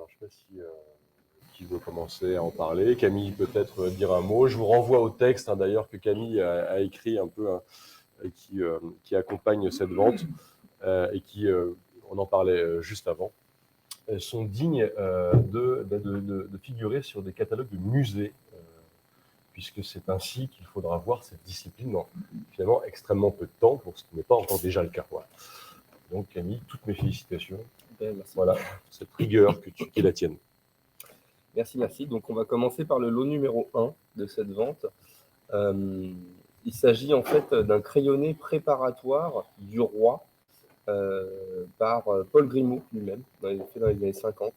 Alors, je ne sais pas si qui veut commencer à en parler. Camille, peut-être dire un mot. Je vous renvoie au texte, d'ailleurs, que Camille a écrit un peu, qui accompagne cette vente et qui, on en parlait juste avant, sont dignes de figurer sur des catalogues de musées, puisque c'est ainsi qu'il faudra voir cette discipline dans finalement extrêmement peu de temps, pour ce qui n'est pas encore déjà le cas. Voilà. Donc Camille, toutes mes félicitations. Merci. Voilà, cette rigueur qui est la tienne. Merci. Donc on va commencer par le lot numéro 1 de cette vente. Il s'agit en fait d'un crayonné préparatoire du roi par Paul Grimaud lui-même, fait dans les années 50.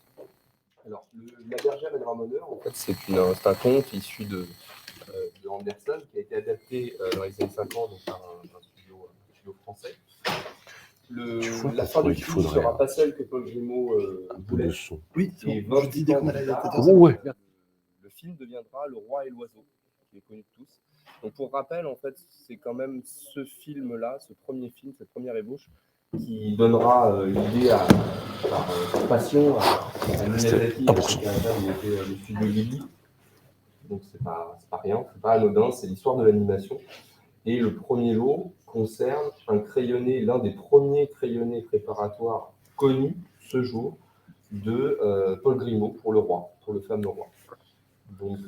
Alors, La bergère et le ramoneur, en fait, c'est un conte issu de Andersen qui a été adapté dans les années 50 donc, par un studio français. La fin du film ne sera pas celle que Paul Grimaud voulait. Oui, et je dis dès qu'on a la le film deviendra Le Roi et l'Oiseau, qui est connu de tous. Donc pour rappel, en fait, c'est quand même ce film-là, ce premier film, cette première ébauche, qui donnera l'idée par passion à Miyazaki, qui était le studio Ghibli. Donc c'est pas rien, c'est pas anodin, c'est l'histoire de l'animation. Et le premier lot concerne l'un des premiers crayonnés préparatoires connus ce jour de Paul Grimaud pour le roi, pour le fameux roi. Donc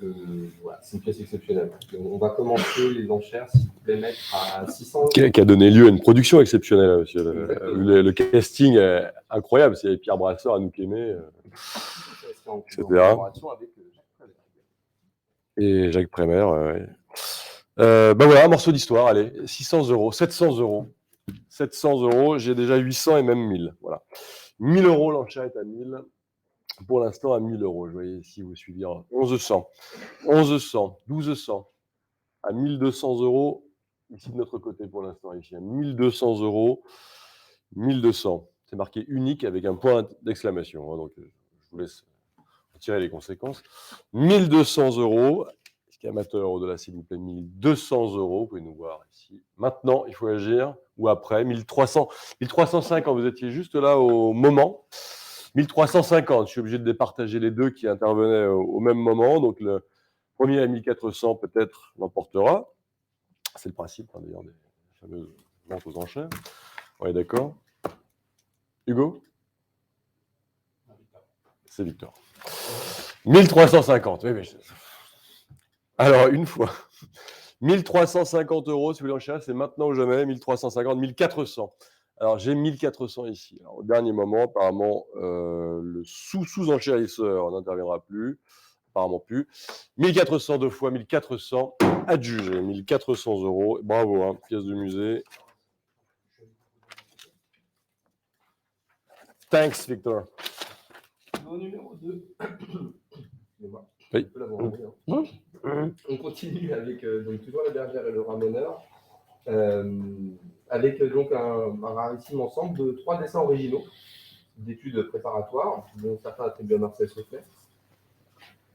voilà, c'est une pièce exceptionnelle. Donc, on va commencer les enchères, s'il vous plaît, mettre à 600 €. Qui a donné lieu à une production exceptionnelle, monsieur. Le casting est incroyable. C'est Pierre Brasseur, Anouk Aimée, etc. Et Jacques Prémert. Ben voilà, un morceau d'histoire, allez, 600 €, 700 €. 700 €, j'ai déjà 800 et même 1000. Voilà. 1000 €, l'enchère est à 1000. Pour l'instant, à 1000 €. Je voyais ici, vous suiviez 1100, 1100, 1200, à 1200 €. Ici de notre côté pour l'instant, ici à 1200 €. 1200. C'est marqué unique avec un point d'exclamation. Donc, je vous laisse tirer les conséquences. 1200 €. Amateur au-delà, s'il vous plaît, 1200 €. Vous pouvez nous voir ici. Maintenant, il faut agir. Ou après, 1300. 1350, vous étiez juste là au moment. 1350, je suis obligé de départager les deux qui intervenaient au même moment. Donc, le premier à 1400, peut-être, l'emportera. C'est le principe, d'ailleurs, des fameuses ventes aux enchères. On est d'accord. Hugo ? C'est Victor. 1350. Oui, mais alors, une fois. 1350 €, si vous voulez enchères, c'est maintenant ou jamais. 1350, 1400. Alors, j'ai 1400 ici. Alors, au dernier moment, apparemment, le sous-enchérisseur n'interviendra plus. Apparemment plus. 1400 deux fois, 1400 adjugé. 1400 €. Bravo, pièce de musée. Thanks, Victor. Au numéro 2. Oui. On continue avec donc, toujours La bergère et le ramoneur, avec donc un rarissime ensemble de 3 dessins originaux d'études préparatoires, dont certains attribués à Marcel Sauffet.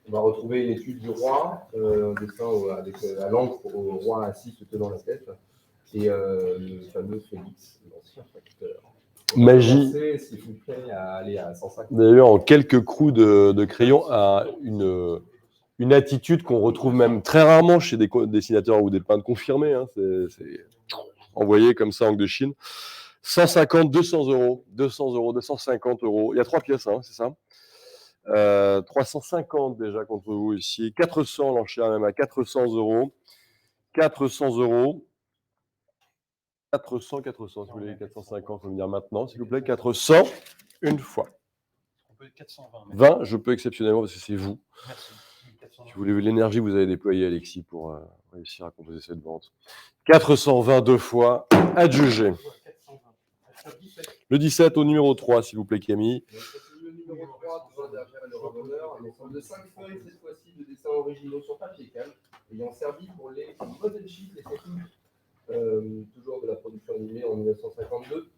On va retrouver une étude du roi, un dessin avec à l'encre au roi assis se tenant la tête, et le fameux Félix, l'ancien facteur. Magie. S'il vous plaît, à aller à 150. D'ailleurs, en quelques coups de crayon, à une attitude qu'on retrouve même très rarement chez des dessinateurs ou des peintres confirmés. C'est envoyé comme ça, encre de Chine. 150, 200 €, 200 €, 250 €. Il y a 3 pièces, c'est ça. 350 déjà contre vous ici. 400, l'enchère même à 400 €. 400 €. 400, si vous voulez, 450, il faut me dire maintenant, s'il vous plaît. 400, une fois. On peut être 420. 20, je peux exceptionnellement parce que c'est vous. Merci. Si vous voulez l'énergie que vous avez déployée, Alexis, pour réussir à composer cette vente. 420 deux fois, adjugé. Le 17 au numéro 3, s'il vous plaît, Camille. Le numéro 3, toujours La bergère et le ramoneur, un ensemble de 5 feuilles, cette fois-ci, de dessins originaux sur papier calme, ayant servi pour les modèles sheets, les techniques, toujours de la production animée en 1952.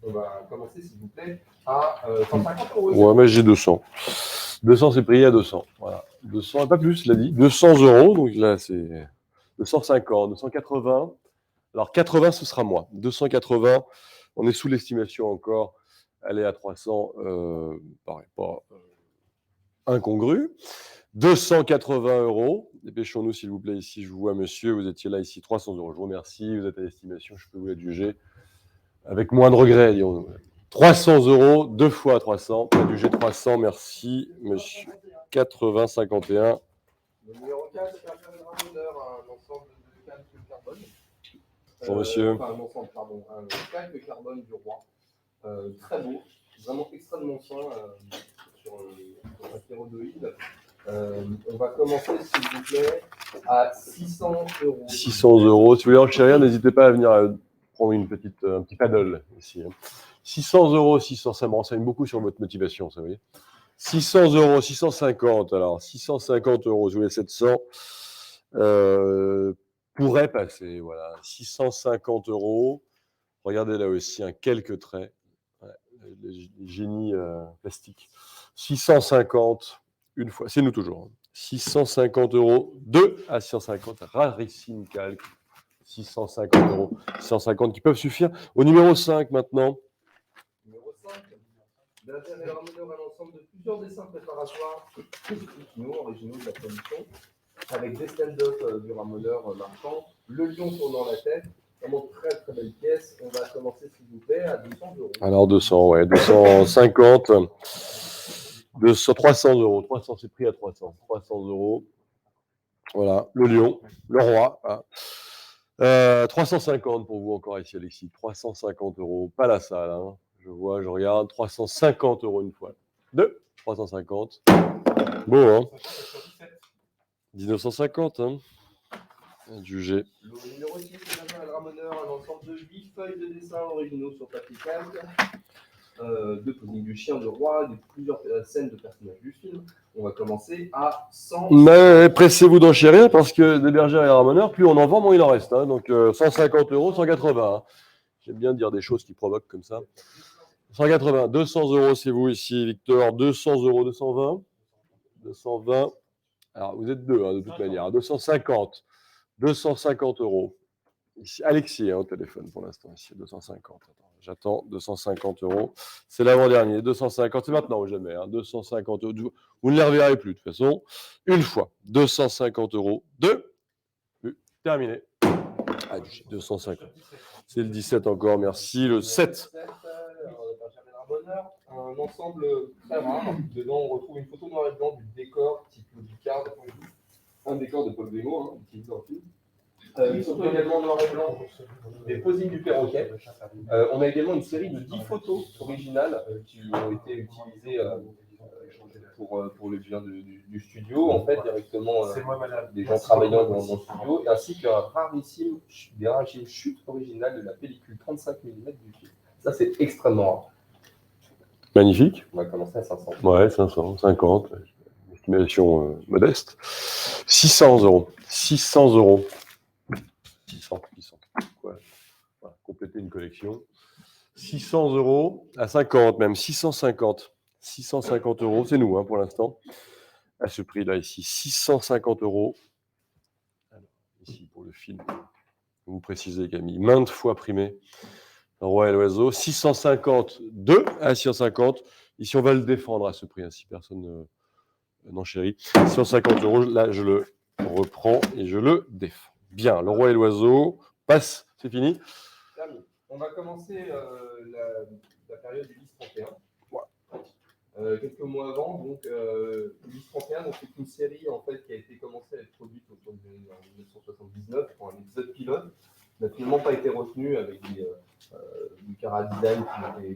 On va commencer, s'il vous plaît, à 150 €. Ouais, mais j'ai 200. 200, c'est payé à 200. Voilà. 200, pas plus, l'a dit. 200 €, donc là, c'est 250, 280. Alors, 80, ce sera moi. 280, on est sous l'estimation encore. Elle est à 300, pareil, pas incongru. 280 €. Dépêchons-nous, s'il vous plaît. Ici, je vous vois, monsieur. Vous étiez là, ici. 300 €. Je vous remercie. Vous êtes à l'estimation. Je peux vous adjuger avec moins de regrets, disons-nous. 300 €, 2 fois 300. Adjugé 300. Merci, monsieur. 80, 51. Le numéro 4, c'est un ramoneur, un ensemble de calques carbone. Bonjour, monsieur. Enfin, un ensemble, pardon, un calque carbone du roi. Très beau, vraiment extrêmement fin sur un stéroïde. On va commencer, s'il vous plaît, à 600 €. 600 €. Si vous voulez enchérir, n'hésitez pas à venir prendre un petit paddle ici. 600 €, 600, ça me renseigne beaucoup sur votre motivation, ça, vous voyez. 600 €, 650. Alors, 650 €, je voulais 700. Pourrait passer, voilà. 650 €. Regardez là aussi, quelques traits. Ouais, les génies plastiques. 650, une fois. C'est nous toujours. 650 €. 2 à 650. Rarissime calque. 650 €. 650 qui peuvent suffire. Au numéro 5 maintenant. Numéro 5, derrière et ramoneur, un ensemble de plusieurs dessins préparatoires originaux de la production, avec des stand-up du ramoneur marchand, le lion tournant la tête. Vraiment très très belle pièce. On va commencer, s'il vous plaît, à 200 €. Alors 200, ouais, 250. 200, 300 €. 300, c'est pris à 300. 300 €. Voilà, le lion, le roi. Hein. 350 pour vous encore ici, Alexis. 350 €. Pas la salle, hein. Je vois, je regarde. 350 € une fois. 2. 350. Beau, hein. 1950, hein. Adjugé. Le numéro 6, c'est un ramoneur, un ensemble de 8 feuilles de dessin originaux sur papier calque. De posing du chien, de roi, plusieurs scènes de personnages du film. On va commencer à 100. Mais pressez-vous d'enchérir parce que des bergères et ramoneurs, plus on en vend, moins il en reste. Hein. Donc 150 €, 180. Hein. J'aime bien dire des choses qui provoquent comme ça. 180, 200 €, c'est vous ici, Victor. 200 €, 220. 220. Alors vous êtes deux, hein, de toute manière. 250. 250 €. Ici, Alexis au téléphone pour l'instant, ici, 250. Attends, j'attends, 250 €. C'est l'avant-dernier, 250, c'est maintenant ou jamais. Hein, 250 €. Vous ne les reverrez plus de toute façon. Une fois, 250 €. Deux. Terminé. Ah, 250. C'est le 17 encore, merci. Le 7. Un ensemble très rare. Dedans, on retrouve une photo noir et blanc du décor type Picard, un décor de Paul Vémo, hein, utilisé dans le film. Une photo également noir et blanc des posings du perroquet. On a également une série de 10 photos originales qui ont été utilisées pour le bien du studio, en fait, directement des gens travaillant dans le studio, ainsi qu'un rarissime chute originale de la pellicule 35 mm du film. Ça, c'est extrêmement rare. Magnifique. On va commencer à 500. Ouais, 500, 50. Estimation modeste. 600 €. 600 €. 600. Ouais. Voilà, compléter une collection. 600 € à 50 même. 650. 650 €, c'est nous hein, pour l'instant. À ce prix-là ici. 650 €. Alors, ici pour le film. Vous précisez Camille. Maintes fois primé. Le roi et l'oiseau. 650. 2 à 650. Ici on va le défendre à ce prix. Hein, si personne n'enchérit. 650 €. Là je le reprends et je le défends. Bien. Le roi et l'oiseau. Passe. C'est fini. On va commencer la période Ulysse 31. Quelques mois avant, donc Ulysse 31, donc c'est une série en fait qui a été commencée à être produite autour de 1979 pour un épisode pilote, n'a finalement pas été retenu avec du chara-design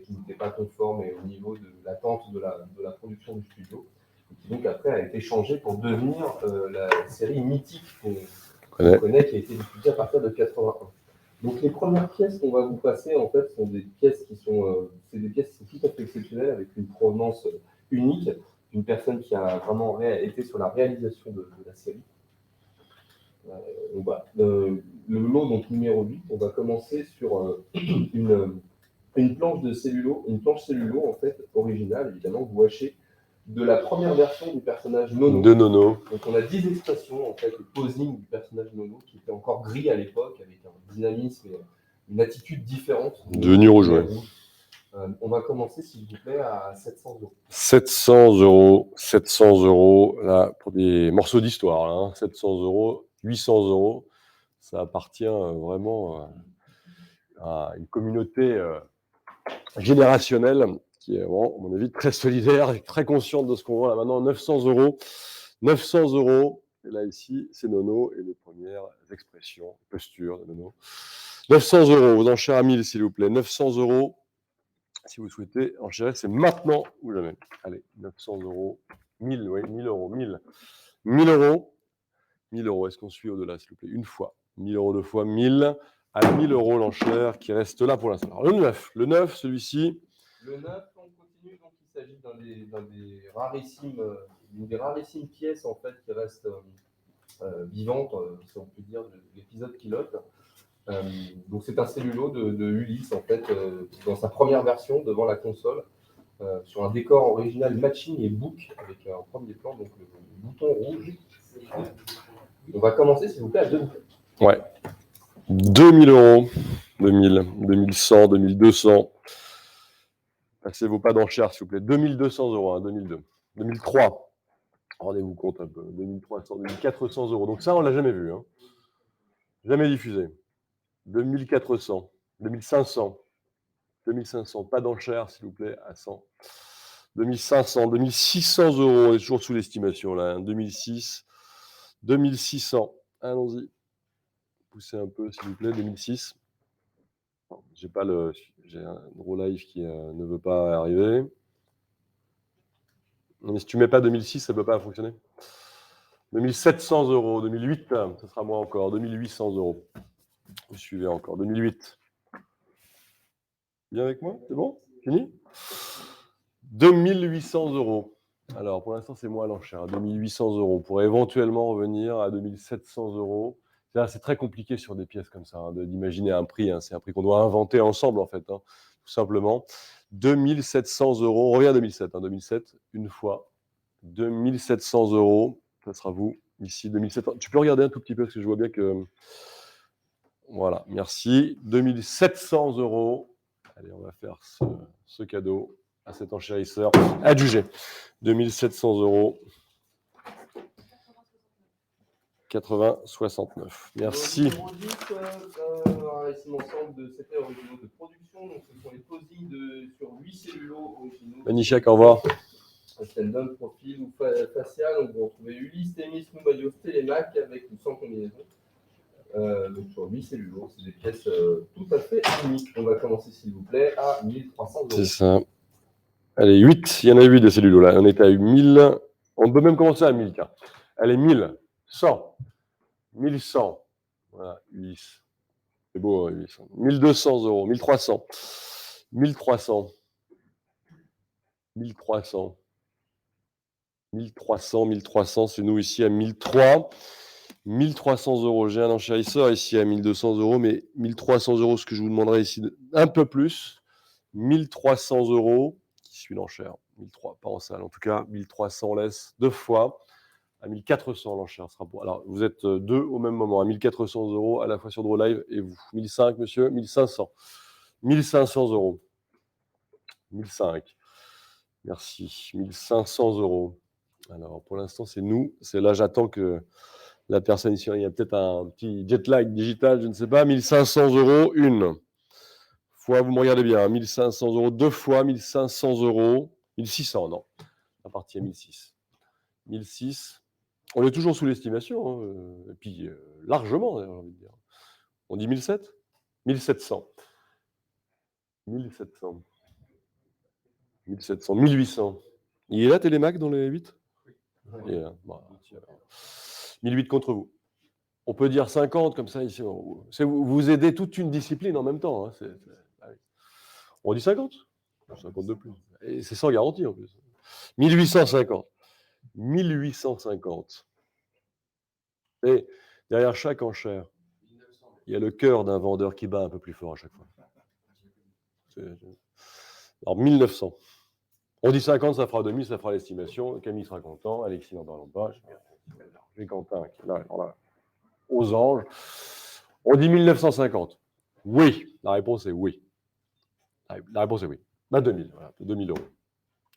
qui n'était pas conforme et au niveau de l'attente de la production du studio, et qui donc après a été changé pour devenir la série mythique qu'on connaît, qui a été diffusée à partir de 81. Donc les premières pièces qu'on va vous passer en fait sont des pièces qui sont tout à fait exceptionnelles avec une provenance unique d'une personne qui a vraiment été sur la réalisation de la série. Voilà. Le lot donc numéro 8, on va commencer sur une planche cellulo en fait originale évidemment gouachée de la première version du personnage Nono. De Nono. Donc on a 10 expressions, en fait, le posing du personnage Nono, qui était encore gris à l'époque, avec un dynamisme et une attitude différente. Devenu rouge, ouais. On va commencer, s'il vous plaît, à 700 euros. 700 euros, 700 euros, là, pour des morceaux d'histoire, là, hein. 700 euros, 800 euros, ça appartient vraiment à une communauté générationnelle qui est, vraiment, à mon avis, très solidaire et très consciente de ce qu'on voit là maintenant. 900 euros, 900 euros, et là, ici, c'est Nono et les premières expressions, postures de Nono. 900 euros, aux enchères à 1000, s'il vous plaît. 900 euros. Si vous souhaitez enchérir, c'est maintenant ou jamais. Allez, 900 euros, 1000, oui, 1000 euros, 1000. 1000 euros, 1000 euros. Est-ce qu'on suit au-delà, s'il vous plaît? Une fois. 1000 euros deux fois, 1000. À 1000 euros l'enchère qui reste là pour l'instant. Alors, le 9, celui-ci. Le 9, on continue, donc il s'agit d'une des rarissimes pièces en fait qui reste vivante, si on peut dire, de l'épisode pilote. Donc c'est un cellulo de Ulysse en fait, dans sa première version devant la console, sur un décor original matching et book avec un premier plan, donc le bouton rouge. On va commencer, s'il vous plaît, à 2000. Ouais. 2000 euros. 2000, 2100, 2200. Passez vos pas d'enchère, s'il vous plaît. 2200 euros, hein, 2002. 2003. Rendez-vous compte un peu. 2300, 2400 euros. Donc ça, on l'a jamais vu. Hein. Jamais diffusé. 2400, 2500, 2500. Pas d'enchère, s'il vous plaît, à 100. 2500, 2600 euros. On est toujours sous l'estimation là. Hein. 2006, 2600. Allons-y. Poussez un peu, s'il vous plaît. 2006. J'ai un gros live qui ne veut pas arriver. Mais si tu mets pas 2006, ça ne peut pas fonctionner. 2700 euros, 2008, ce sera moins encore. 2800 euros. Vous suivez encore. 2008. Bien avec moi? C'est bon? Fini? 2800 euros. Alors, pour l'instant, c'est moi à l'enchère. 2800 euros. On pourrait éventuellement revenir à 2700 euros. C'est très compliqué sur des pièces comme ça, hein, d'imaginer un prix. Hein. C'est un prix qu'on doit inventer ensemble, en fait, hein, tout simplement. 2700 euros. On revient à 2007. 2007, une fois. 2700 euros. Ça sera vous, ici. 2700. Tu peux regarder un tout petit peu, parce que je vois bien que... Voilà, merci. 2700 euros. Allez, on va faire ce cadeau à cet enchérisseur adjugé. 2700 euros. 80,69. Merci. Numéro 10, un récit ensemble de 7 heures originaux de production. Donc, ce sont les posings sur 8 cellulos originaux. Manichak, au revoir. Stand-up, profil ou facial. Donc, vous retrouvez Ulysse, Témis, Noubayos, Télémac avec ou sans combinaison. Donc, sur 8 cellulos, c'est des pièces tout à fait uniques. On va commencer, s'il vous plaît, à 1300 euros. C'est ça. Allez, 8. Il y en a 8 de cellulos là. On est à 1000. On peut même commencer à 1000. Tiens. Allez, 1100. 1100. Voilà, Ulysse. C'est beau, hein, Ulysse. 1200 euros. 1300. 1300. 1300. 1300, 1300, c'est nous ici à 1003. 1300 euros. J'ai un enchérisseur ici à 1200 euros, mais 1300 euros, ce que je vous demanderai ici, un peu plus. 1300 euros, qui suit l'enchère. 1300, pas en salle. En tout cas, 1300, on laisse deux fois. À 1400, l'enchère sera pour. Alors, vous êtes deux au même moment, à 1400 euros, à la fois sur Draw Live et vous. 1500, monsieur, 1500. 1500 euros. 1005. Merci. 1500 euros. Alors, pour l'instant, c'est nous. C'est là, j'attends que la personne ici, il y a peut-être un petit jet lag digital, je ne sais pas. 1500 euros, une fois, vous me regardez bien. 1500 euros, deux fois, 1500 euros. 1600, non. La partie à 1006. 1006. On est toujours sous l'estimation, hein, et puis largement, j'ai envie de dire. On dit 1007 1700. 1700. 1700. 1800. Il est là, Télémac, dans les 8 ? Il est là. Voilà. 1008 contre vous. On peut dire 50, comme ça, ici. Vous aidez toute une discipline en même temps. Hein. On dit 50 ? 50 de plus. Et c'est sans garantie, en plus. 1850. 1850. Et derrière chaque enchère, il y a le cœur d'un vendeur qui bat un peu plus fort à chaque fois. Alors, 1900. On dit 50, ça fera 2000, ça fera l'estimation. Camille sera content, Alexis n'en parlons pas. J'ai Quentin qui est là, aux anges. On dit 1950. Oui, la réponse est oui. La réponse est oui. Bah 2000, voilà, 2000 euros.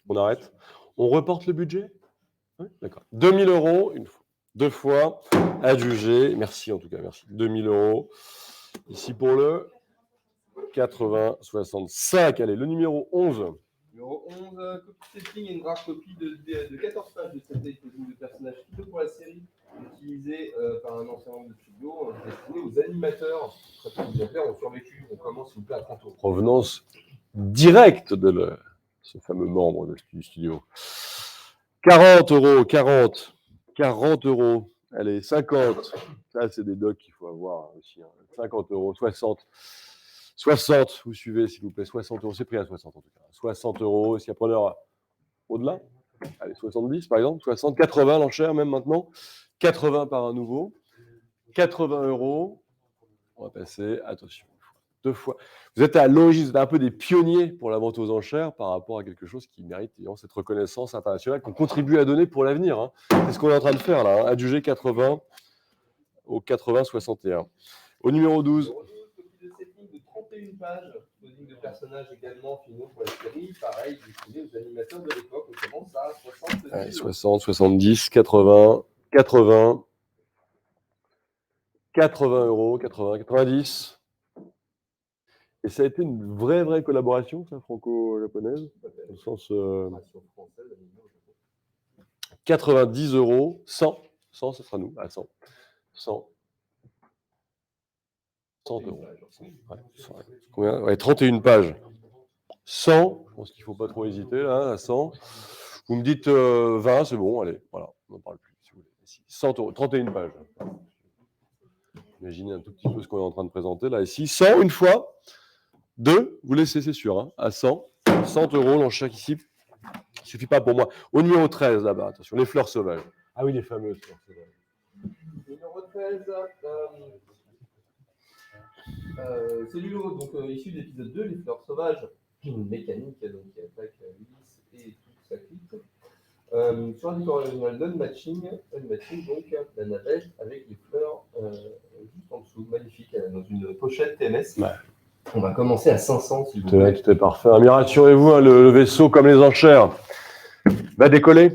On arrête. On reporte le budget? Oui, d'accord. 2000 euros, une fois. Deux fois, adjugé. Merci en tout cas, merci. 2000 euros. Ici pour le 80, 65. Allez, le numéro 11. Numéro 11, copie de setting et une rare copie de 14 pages de cette setting de personnages phyto pour la série, utilisée par un ancien membre de studio, destiné aux animateurs. Quand les animateurs ont survécu, on commence s'il vous plaît à 30 euros. Provenance directe de ce fameux membre du studio. 40 euros, 40. 40 euros. Allez, 50. Ça, c'est des docs qu'il faut avoir aussi. 50 euros, 60. 60, vous suivez, s'il vous plaît. 60 euros, c'est pris à 60 en tout cas. 60 euros, s'il y a preneur au-delà. Allez, 70 par exemple. 60, 80 l'enchère même maintenant. 80 par un nouveau. 80 euros. On va passer, attention, deux fois. Vous êtes à l'origine, vous êtes un peu des pionniers pour la vente aux enchères par rapport à quelque chose qui mérite cette reconnaissance internationale qu'on contribue à donner pour l'avenir. Hein. C'est ce qu'on est en train de faire là, hein. Adjugé 80 au 80-61. Au numéro 12. Numéro 12, copie de setting de 31 pages, coding de personnages également finaux pour la série, pareil, destiné aux animateurs de l'époque. On commence à 60. Allez, 60, 70, 80, 80. 80 euros, 80, 90. Et ça a été une vraie collaboration, ça, franco-japonaise, au sens 90 euros, 100, 100, ce sera nous, à 100, 100, 100 euros. Ouais, 100, ouais. Combien? Ouais, 31 pages. 100, je pense qu'il ne faut pas trop hésiter, là, à 100. Vous me dites 20, c'est bon, allez, voilà, on n'en parle plus, si vous voulez. 100 euros, 31 pages. Imaginez un tout petit peu ce qu'on est en train de présenter, là, ici. 100, une fois. 2, vous laissez, c'est sûr, hein, à 100. 100 euros, l'enchère ici. Il ne suffit pas pour moi. Au numéro 13, là-bas, attention, les fleurs sauvages. Ah oui, les fameuses fleurs sauvages. Numéro 13, cellulo, donc issu de l'épisode 2, les fleurs sauvages, une mécanique donc, qui attaque l'hélice et toute sa clique. Sur un décor original d'unmatching, donc la navette avec les fleurs juste en dessous, magnifique, dans une pochette TMS. Ouais. On va commencer à 500 si vous voulez. Tout est parfait. Mais rassurez-vous, hein, le vaisseau, comme les enchères, va décoller.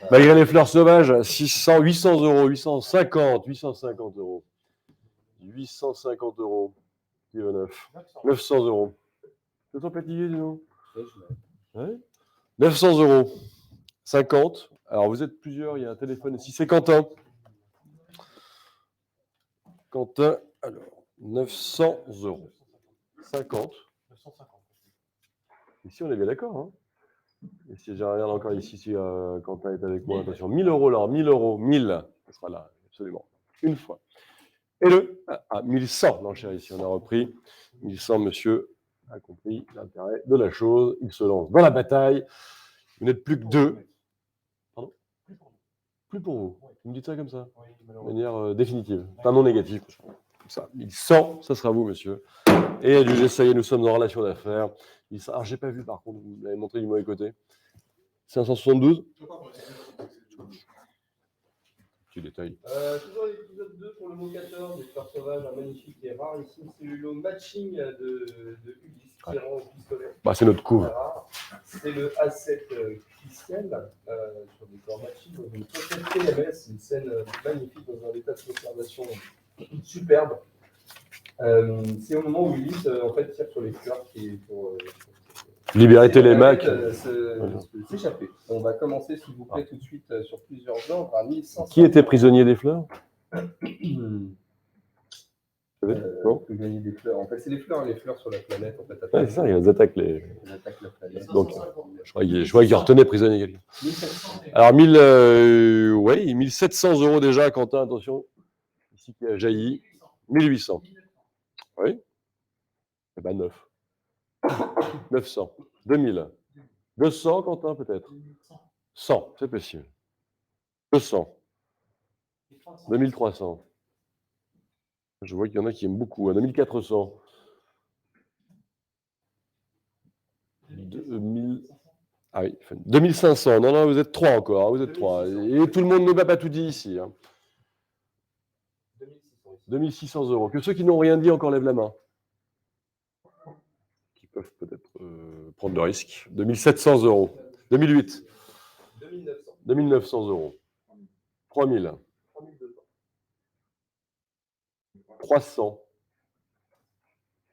Malgré les fleurs sauvages, 600, 800 euros, 850, 850 euros. 850 euros. 900 euros. C'est ton fatigué, dis donc. Ouais. 900 euros. 50. Alors, vous êtes plusieurs, il y a un téléphone ici. C'est Quentin. Quentin, alors, 900 euros. 50. 950. Ici, on est bien d'accord. Hein. Et si je regarde encore ici, si Quentin est avec moi, attention, 1000 euros là, 1000 euros, 1000, ce sera là, absolument, une fois. Et le 1100, l'enchère ici, on a repris. 1100, monsieur a compris l'intérêt de la chose. Il se lance dans la bataille. Vous n'êtes plus que deux. Pardon? Plus pour vous. Vous me dites ça comme ça? De manière définitive. C'est un non négatif. Comme ça. 1100, ça sera vous, monsieur. Et adjugé, ça y est, nous sommes en relation d'affaires. Alors, j'ai pas vu, par contre, vous l'avez montré du mauvais côté. 572. Petit détail. Toujours l'épisode 2 pour le mot 14, les fleurs sauvages, un magnifique et rarissime cellulo matching de Ulysse, tirant au pistolet. Bah, c'est notre couve. C'est le A7 Christian, sur des corps matching, dans une pochette TMS, une scène magnifique dans un état de conservation superbe. C'est au moment où Ulysse en fait, tire sur les fleurs qui est pour libérer Télémaque. S'échapper. On va commencer, s'il vous plaît, tout de suite sur plusieurs ordres à 1100. Qui était prisonnier des fleurs? Prisonnier des fleurs. En fait, c'est les fleurs sur la planète. En fait, ouais, c'est ça, ils attaquent les. Ils attaquent la planète. Donc, je crois qu'il retenait prisonnier quelqu'un. 1700. Alors, 1700 euros déjà, Quentin, attention. Ici qui a jailli. 1800. Oui. Eh ben 9. 900. 2000. 200, Quentin, peut-être. 100, c'est possible. 200. 2300. Je vois qu'il y en a qui aiment beaucoup. 2400. 2000. Ah oui, 2500. Non, vous êtes 3 encore. Vous êtes 3. Et tout le monde ne va pas tout dit ici. 2600 euros. Que ceux qui n'ont rien dit encore lèvent la main. Qui peuvent peut-être prendre de risque. 2700 euros. 2008. 2900. 2900 euros. 3000. 3200. 300.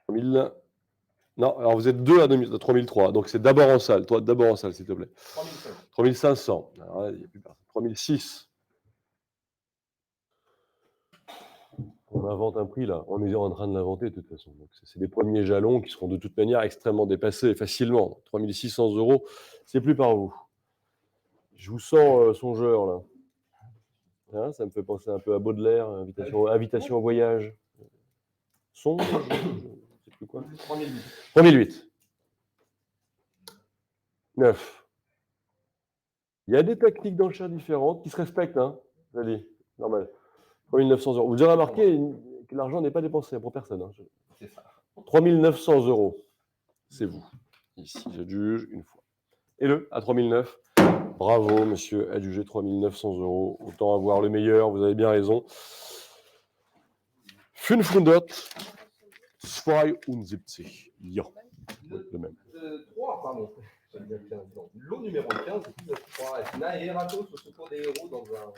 3000. Non, alors vous êtes deux à 3003. Donc c'est d'abord en salle. Toi, d'abord en salle, s'il te plaît. 3500. 3500. Alors là, il n'y a plus personne. 3006. On invente un prix là. On est en train de l'inventer de toute façon. Donc, c'est des premiers jalons qui seront de toute manière extrêmement dépassés facilement. 3600 euros, c'est plus par vous. Je vous sens songeur là. Hein, ça me fait penser un peu à Baudelaire, invitation au voyage. Songe, je sais plus quoi. 3008. 3008. 9. Il y a des techniques d'enchères différentes qui se respectent, hein. Allez, normal. 3900 euros. Vous avez remarqué que l'argent n'est pas dépensé pour personne. Hein. C'est ça. 3900 euros. C'est vous. Ici, j'adjuge une fois. Et le, à 3009. Bravo, monsieur, adjugé 3900 euros. Autant avoir le meilleur, vous avez bien raison. 572. Ja. Le même. 3, pardon. J'allais dire 15, non. Lot numéro 15, 3. Atina et Eratos au secours des héros dans un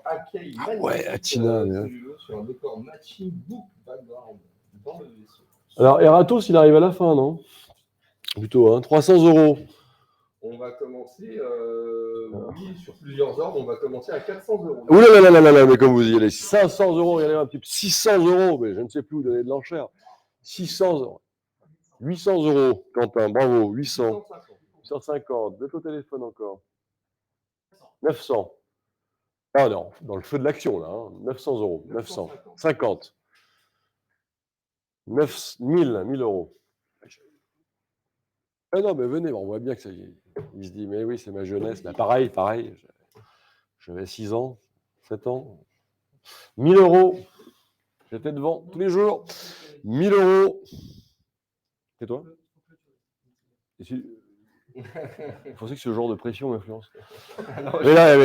hackey magnifique. Ouais, Atina. Cellulose sur un décor matching book background dans le vaisseau. Alors, Eratos, il arrive à la fin, non? Plutôt, hein. 300 euros. On va commencer, oui, sur plusieurs ordres, on va commencer à 400 euros. Ouh là là là là là, mais comme vous y allez, 500 euros, regardez un petit peu, 600 euros, mais je ne sais plus où donner de l'enchère. 600 euros. 800 euros, Quentin, bravo, 800. 850, de au téléphone encore. 900. Ah non, dans le feu de l'action, là, hein. 900 euros, 950. 1000 euros. Ah non, mais venez, on voit bien que ça y est. Il se dit, mais oui, c'est ma jeunesse. Bah, pareil. J'avais 6 ans, 7 ans. 1000 euros. J'étais devant tous les jours. 1000 euros. Et toi? Vous pensez que ce genre de pression m'influence? Mais là,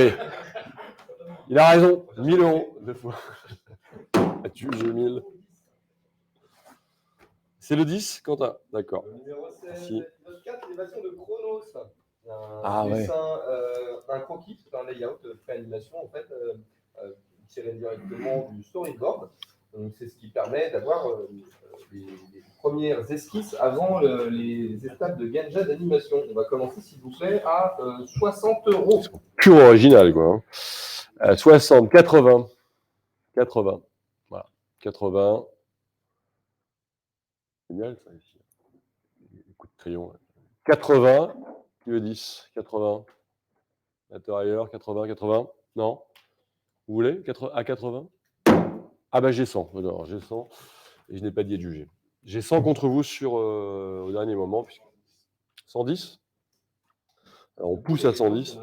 il a raison. 1000 euros. 2 fois. As-tu jeu 1000? C'est le 10, Quentin? D'accord. Le numéro 16, Merci. épisode 4, l'évasion de Chronos. Ah ouais. Dessin, un croquis, un layout, pré-animation, en fait, tiré directement du storyboard. Donc, c'est ce qui permet d'avoir les premières esquisses avant les étapes de Ganja d'animation. On va commencer, s'il vous plaît, à 60 euros. Pure original, quoi. 60, 80. 80. Voilà. 80. Génial, ça, ici. Les coups de crayon. 80. Qui veut 10? 80. L'intérieur, 80, 80. Non? Vous voulez? À 80? Ah bah j'ai 100. Alors, j'ai 100. Et je n'ai pas dit adjugé. J'ai 100 contre vous au dernier moment. Puisque... 110? Alors on pousse à 110.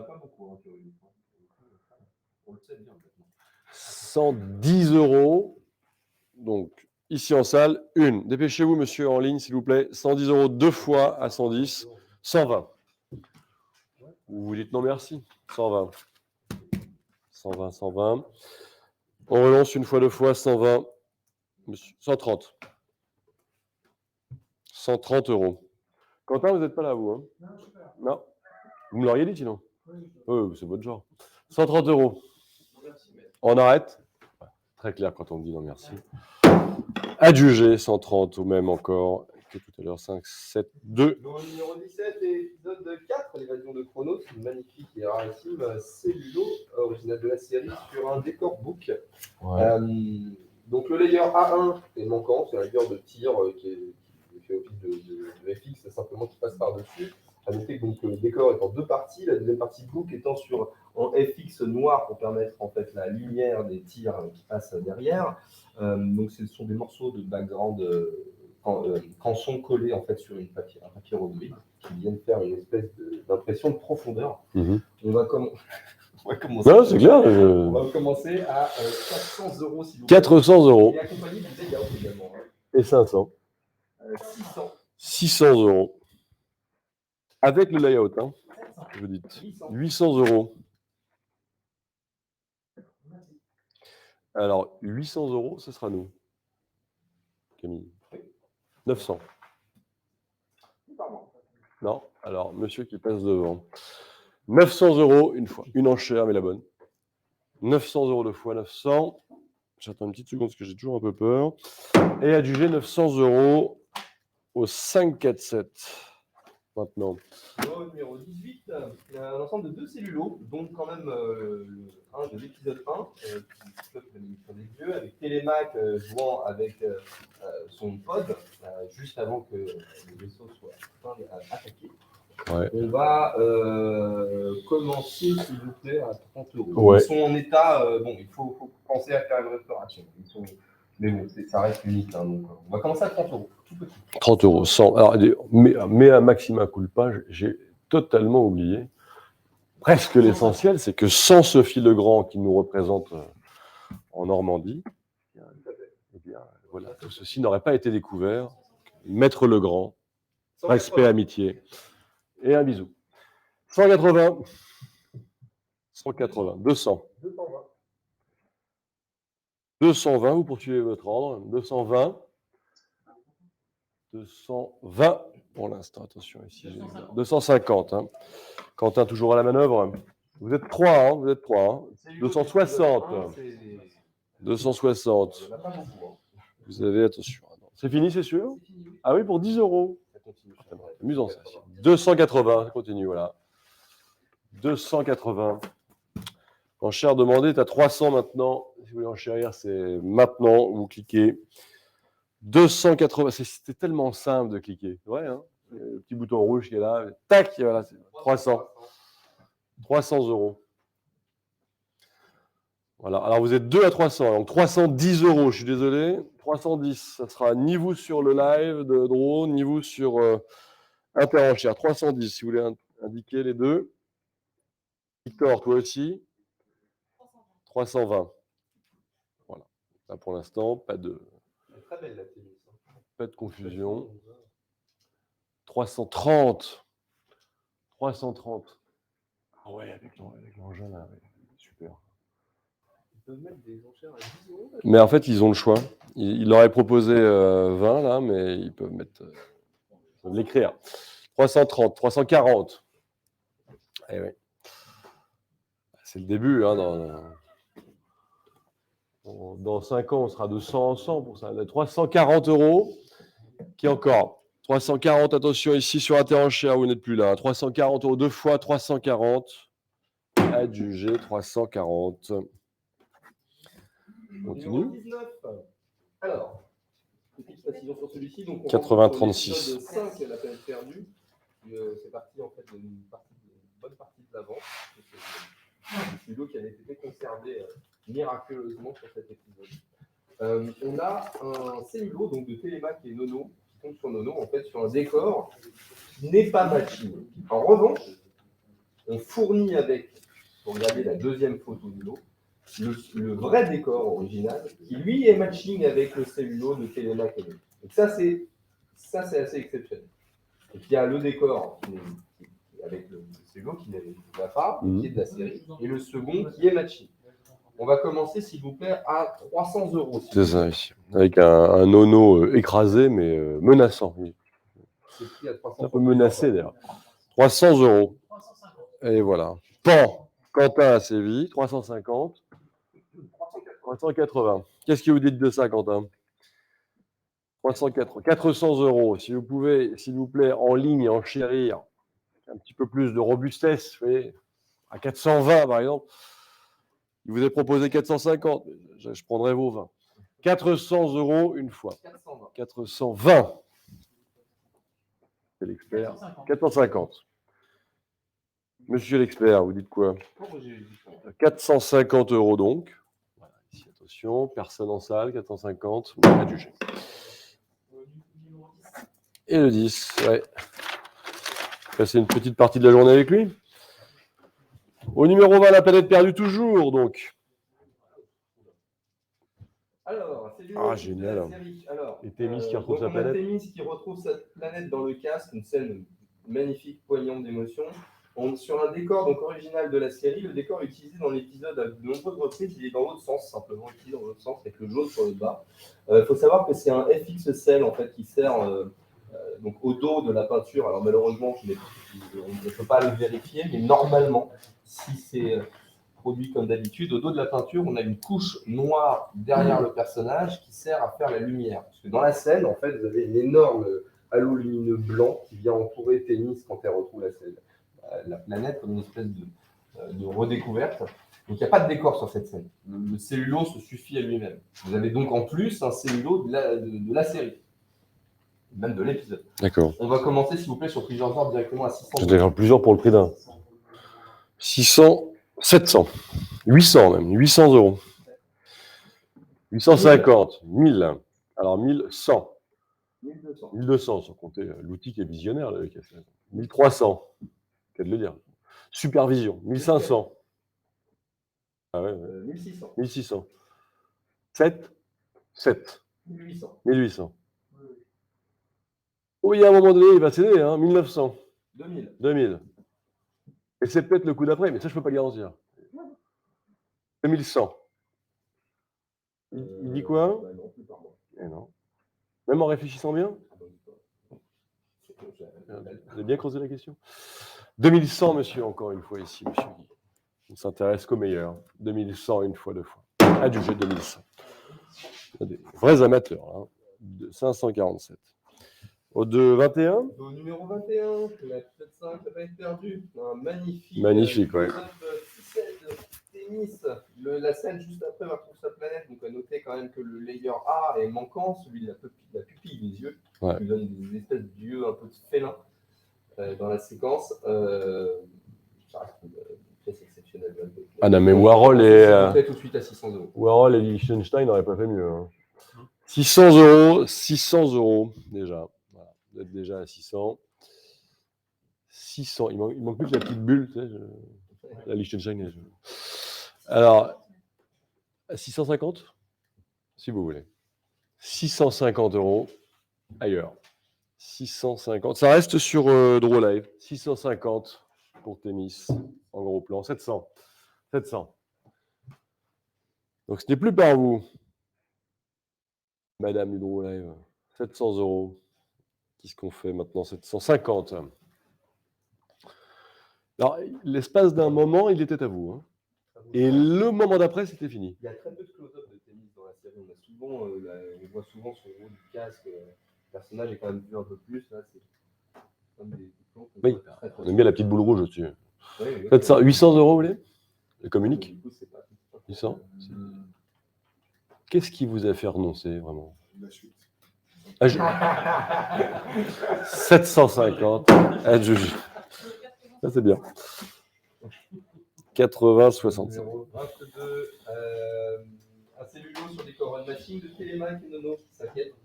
110 euros. Donc, ici en salle, une. Dépêchez-vous, monsieur, en ligne, s'il vous plaît. 110 euros 2 fois à 110. 120. Vous vous dites non, merci. 120. 120, 120. On relance une fois, 2 fois, 120. Monsieur, 130. 130 euros. Quentin, vous n'êtes pas là, vous, hein? Non. Vous me l'auriez dit, sinon? Oui, c'est votre genre. 130 euros. On arrête? Très clair quand on me dit non, merci. Adjugé, 130 ou même encore. Que tout à l'heure, 5, 7, 2. Dans le numéro 17, épisode 4, l'évasion de Chronos, une magnifique et rarissime cellulo originale de la série sur un décor book. Ouais. Donc le layer A1 est manquant, c'est un layer de tir qui fait office de FX, simplement qui passe par-dessus. À noter que donc, le décor est en 2 parties, la deuxième partie book étant en FX noir pour permettre en fait la lumière des tirs qui passent derrière. Donc ce sont des morceaux de background quand sont collés en fait sur un papier rhodolite qui viennent faire une espèce d'impression de profondeur. Mm-hmm. On va commencer. Non, c'est clair. On va commencer à 400 euros s'il vous plaît. 400 euros. Et accompagné du layout également. Hein. Et 500. 600. 600 euros. Avec le layout, hein, vous dites. 800 euros. Alors, 800 euros, ce sera nous. Camille. 900. Pardon. Non. Alors, monsieur qui passe devant. 900 € une fois. Une enchère, mais la bonne. 900 € deux fois 900. J'attends une petite seconde parce que j'ai toujours un peu peur. Et adjugé 900 € au 5, 4, 7. Maintenant. Au numéro 18, il y a un ensemble de 2 cellulos, dont quand même un de l'épisode 1, qui flotte sur les yeux, avec Télémaque jouant avec son pod, juste avant que le vaisseau soit attaqué. Ouais. On va commencer, s'il vous plaît, à 30 €. Ouais. Ils sont en état, bon, il faut penser à faire une restauration. Mais bon, ça reste unique. Hein, donc, on va commencer à 30 €, tout petit. 30 €, 100. Alors, mais à maxima culpa, j'ai totalement oublié. Presque l'essentiel, c'est que sans Sophie Legrand qui nous représente en Normandie, eh bien, voilà, tout ceci n'aurait pas été découvert. Maître Legrand, respect, amitié et un bisou. 180, 180, 200. 220, vous poursuivez votre ordre. 220. 220 pour l'instant, attention ici. 250. Hein. Quentin, toujours à la manœuvre. Vous êtes 3, hein, vous êtes 3. Hein. 260. 260. Vous avez, attention. C'est fini, c'est sûr? Ah oui, pour 10 €. C'est amusant ça. 280, ça continue, voilà. 280. Enchère demandée est à 300 maintenant. Si vous voulez enchérir, c'est maintenant. Vous cliquez. 280. C'était tellement simple de cliquer. Ouais, hein, le petit bouton rouge qui est là. Tac, voilà, c'est 300. 300 €. Voilà. Alors vous êtes 2 à 300. Donc 310 €. Je suis désolé. 310. Ça sera ni vous sur le live de Drone, ni vous sur Interenchère. 310, si vous voulez indiquer les deux. Victor, toi aussi. 320. Voilà. Là, pour l'instant, pas de confusion. 330. 330. Ah ouais, avec l'engin là, ouais. Super. Ils peuvent mettre des enchères à 10 €. Mais en fait, ils ont le choix. Ils leur auraient proposé 20 là, mais ils peuvent mettre. Ils peuvent l'écrire. 330, 340. Eh oui. C'est le début. Hein, dans 5 ans, on sera de 100 en 100 pour ça. 340 €. Qui encore? 340, attention ici sur Interenchère, vous n'êtes plus là. 340 € deux fois, 340. Adjugé 340. Continue. 19. Alors, petite précision sur celui-ci. Donc, on 80-36. 5, la planète perdue. C'est parti en fait d'une bonne partie de l'avant. C'est celui qui avait été conservé miraculeusement sur cet épisode. On a un cellulo donc de Télémaque et Nono qui tombe sur Nono en fait sur un décor qui n'est pas matching. En revanche, on fournit avec, pour regarder la deuxième photo de l'eau, le vrai décor original qui lui est matching avec le cellulo de Télémaque et Nono. Donc ça c'est assez exceptionnel. Et puis il y a le décor avec le cellulo qui n'a pas, qui est de la série, et le second qui est matching. On va commencer, s'il vous plaît, à 300 €. C'est ça, ici. Avec un nono écrasé, mais menaçant. C'est pris à 300 un peu menacé, d'ailleurs. 300 €. Et voilà. Pan, Quentin a sévi. 350. 380. Qu'est-ce que vous dites de ça, Quentin? 380. 400 €. Si vous pouvez, s'il vous plaît, en ligne, enchérir un petit peu plus de robustesse, vous voyez, à 420, par exemple. Il vous est proposé 450. Je prendrai vos 20. 400 € une fois. 420. C'est l'expert. 450. Monsieur l'expert, vous dites quoi? 450 € donc. Voilà, ici, attention, personne en salle, 450. Adjugé. Et le 10, ouais. Passer une petite partie de la journée avec lui. Au numéro 20, la planète perdue toujours, donc. Alors, c'est génial. la série. Alors, et Thémis qui retrouve sa planète. Thémis qui retrouve sa planète dans le casque, une scène magnifique, poignante d'émotion. Sur un décor donc original de la série, le décor est utilisé dans l'épisode à de nombreuses reprises, il est dans l'autre sens, simplement utilisé dans l'autre sens avec le jaune sur le bas. Il faut savoir que c'est un FX Cell en fait qui sert Donc au dos de la peinture, alors malheureusement, on ne peut pas le vérifier, mais normalement, si c'est produit comme d'habitude, au dos de la peinture, on a une couche noire derrière le personnage qui sert à faire la lumière. Parce que dans la scène, en fait, vous avez une énorme halo lumineux blanc qui vient entourer Thémis quand elle retrouve la planète comme une espèce de redécouverte. Donc il n'y a pas de décor sur cette scène. Le cellulo se suffit à lui-même. Vous avez donc en plus un cellulo de la série, même de l'épisode. D'accord. On va commencer, s'il vous plaît, sur plusieurs ordres directement à 600. J'en ai plusieurs pour le prix d'un. 600, 700, 800 même, 800 euros. 850, 1000. Alors 1100. 1200. 1200, sans compter l'outil qui est visionnaire, là, avec 1300. Qu'à de le dire. Supervision, 1500. Ah ouais, 1600. 1600. 7, 7. 1800. 1800. Oui, à un moment donné, il va céder, hein, 1900. 2000. 2000. Et c'est peut-être le coup d'après, mais ça, je ne peux pas garantir. 2100. Il dit quoi? Bah non, plus par mois. Eh non. Même en réfléchissant bien? Vous avez bien creusé la question? 2100, monsieur, encore une fois ici, monsieur Guy. On s'intéresse qu'au meilleur. 2100, une fois, deux fois. Adjugé 2100. Des vrais amateurs, hein. De 547. Au 2, 21? Au numéro 21, l'épisode 5 va être perdu. Un magnifique. Magnifique, ouais. Tennis. La scène juste après va retrouver sa planète. Donc, à noter quand même que le layer A est manquant, celui de la pupille des yeux, Ouais. qui donne des espèces d'yeux un peu félins dans la séquence. Ça reste une pièce exceptionnelle. Ah non, mais Warhol et. Tout de suite à 600 euros. Warhol et Liechtenstein n'auraient pas fait mieux. Hein. 600 euros, 600 euros déjà. Voilà. Vous êtes déjà à 600. 600. Il manque plus que la petite bulle, tu sais, la Liechtenstein. Alors, 650, si vous voulez. 650 euros ailleurs. 650. Ça reste sur Draw Live. 650 pour Thémis en gros plan. 700. 700. Donc ce n'est plus par vous, Madame du Draw Live. 700 euros. Qu'est-ce qu'on fait maintenant? 750. Alors, l'espace d'un moment, il était à vous. Hein. Et le moment d'après, c'était fini. Il y a très peu de close-up de Thémis dans la série. On voit souvent sur le haut du casque. Le personnage est quand même vu un peu plus. Là, c'est comme des plans qu'on Oui, voit très, très on aime bien la petite boule rouge au-dessus. Oui, 800 euros, vous voulez? Le communique? Du coup, c'est pas 800. Qu'est-ce qui vous a fait renoncer, vraiment? La suite. 750. Adjugé. Ça, c'est bien. 80, 67. Numéro 22. Un cellulo sur des couronnes machines de Télémac et Nono qui s'inquiètent.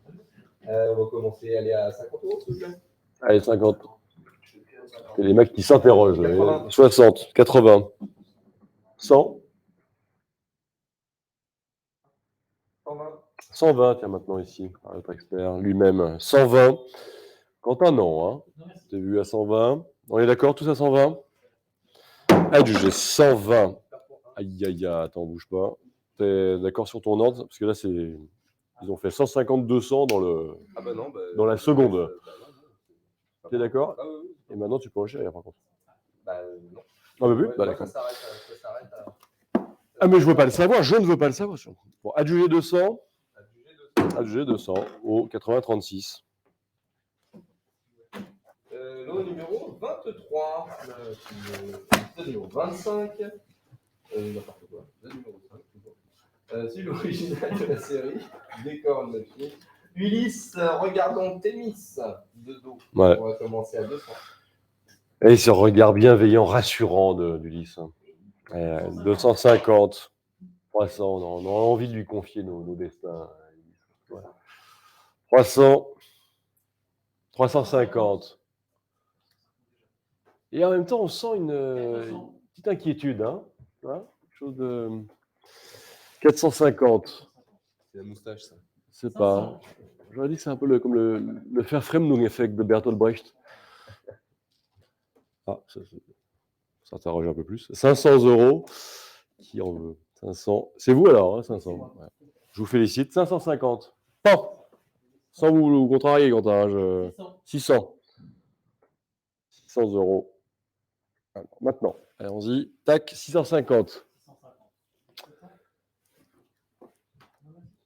On va commencer à aller à 50 euros, s'il vous plaît. Allez, 50. C'est les mecs qui s'interrogent. 80. 60, 80. 100. 120. 120, tiens, maintenant ici, par notre expert lui-même. 120. Quentin, non. Hein. T'es vu à 120. On est d'accord, tous à 120? Adjugé 120. Aïe, aïe, aïe, attends, bouge pas. T'es d'accord sur ton ordre? Parce que là, c'est. Ils ont fait 150-200 dans la seconde. T'es d'accord? Ah, oui. Et maintenant, tu peux enchérir, par contre. Non. Ah, bah oui, Ouais, bah, ça d'accord. s'arrête à... Ah, mais je veux pas le savoir, je ne veux pas le savoir. Bon, adjugé 200. Adjugé 200 au 80-36. Le numéro 23. Le numéro 25. N'importe quoi. Le numéro 5, toujours. C'est l'original de la série. Décor de machine. Ulysse, regardons Thémis de dos. Ouais. On va commencer à 200. Et ce regard bienveillant, rassurant d'Ulysse. 250, 300, on a envie de lui confier nos destins. Voilà. 300, 350. Et en même temps, on sent une petite inquiétude. Hein, quelque chose de 450. C'est la moustache, ça. C'est pas. J'aurais dit que c'est un peu comme le Verfremdung-Effekt de Bertolt Brecht. Ah, ça s'interroge un peu plus. 500 euros. Qui en veut? 500. C'est vous alors, hein, 500. Ouais. Je vous félicite. 550. Pan. Sans vous contrarier, Quentin. 600. 600 euros. Alors, maintenant, allons-y. Tac, 650.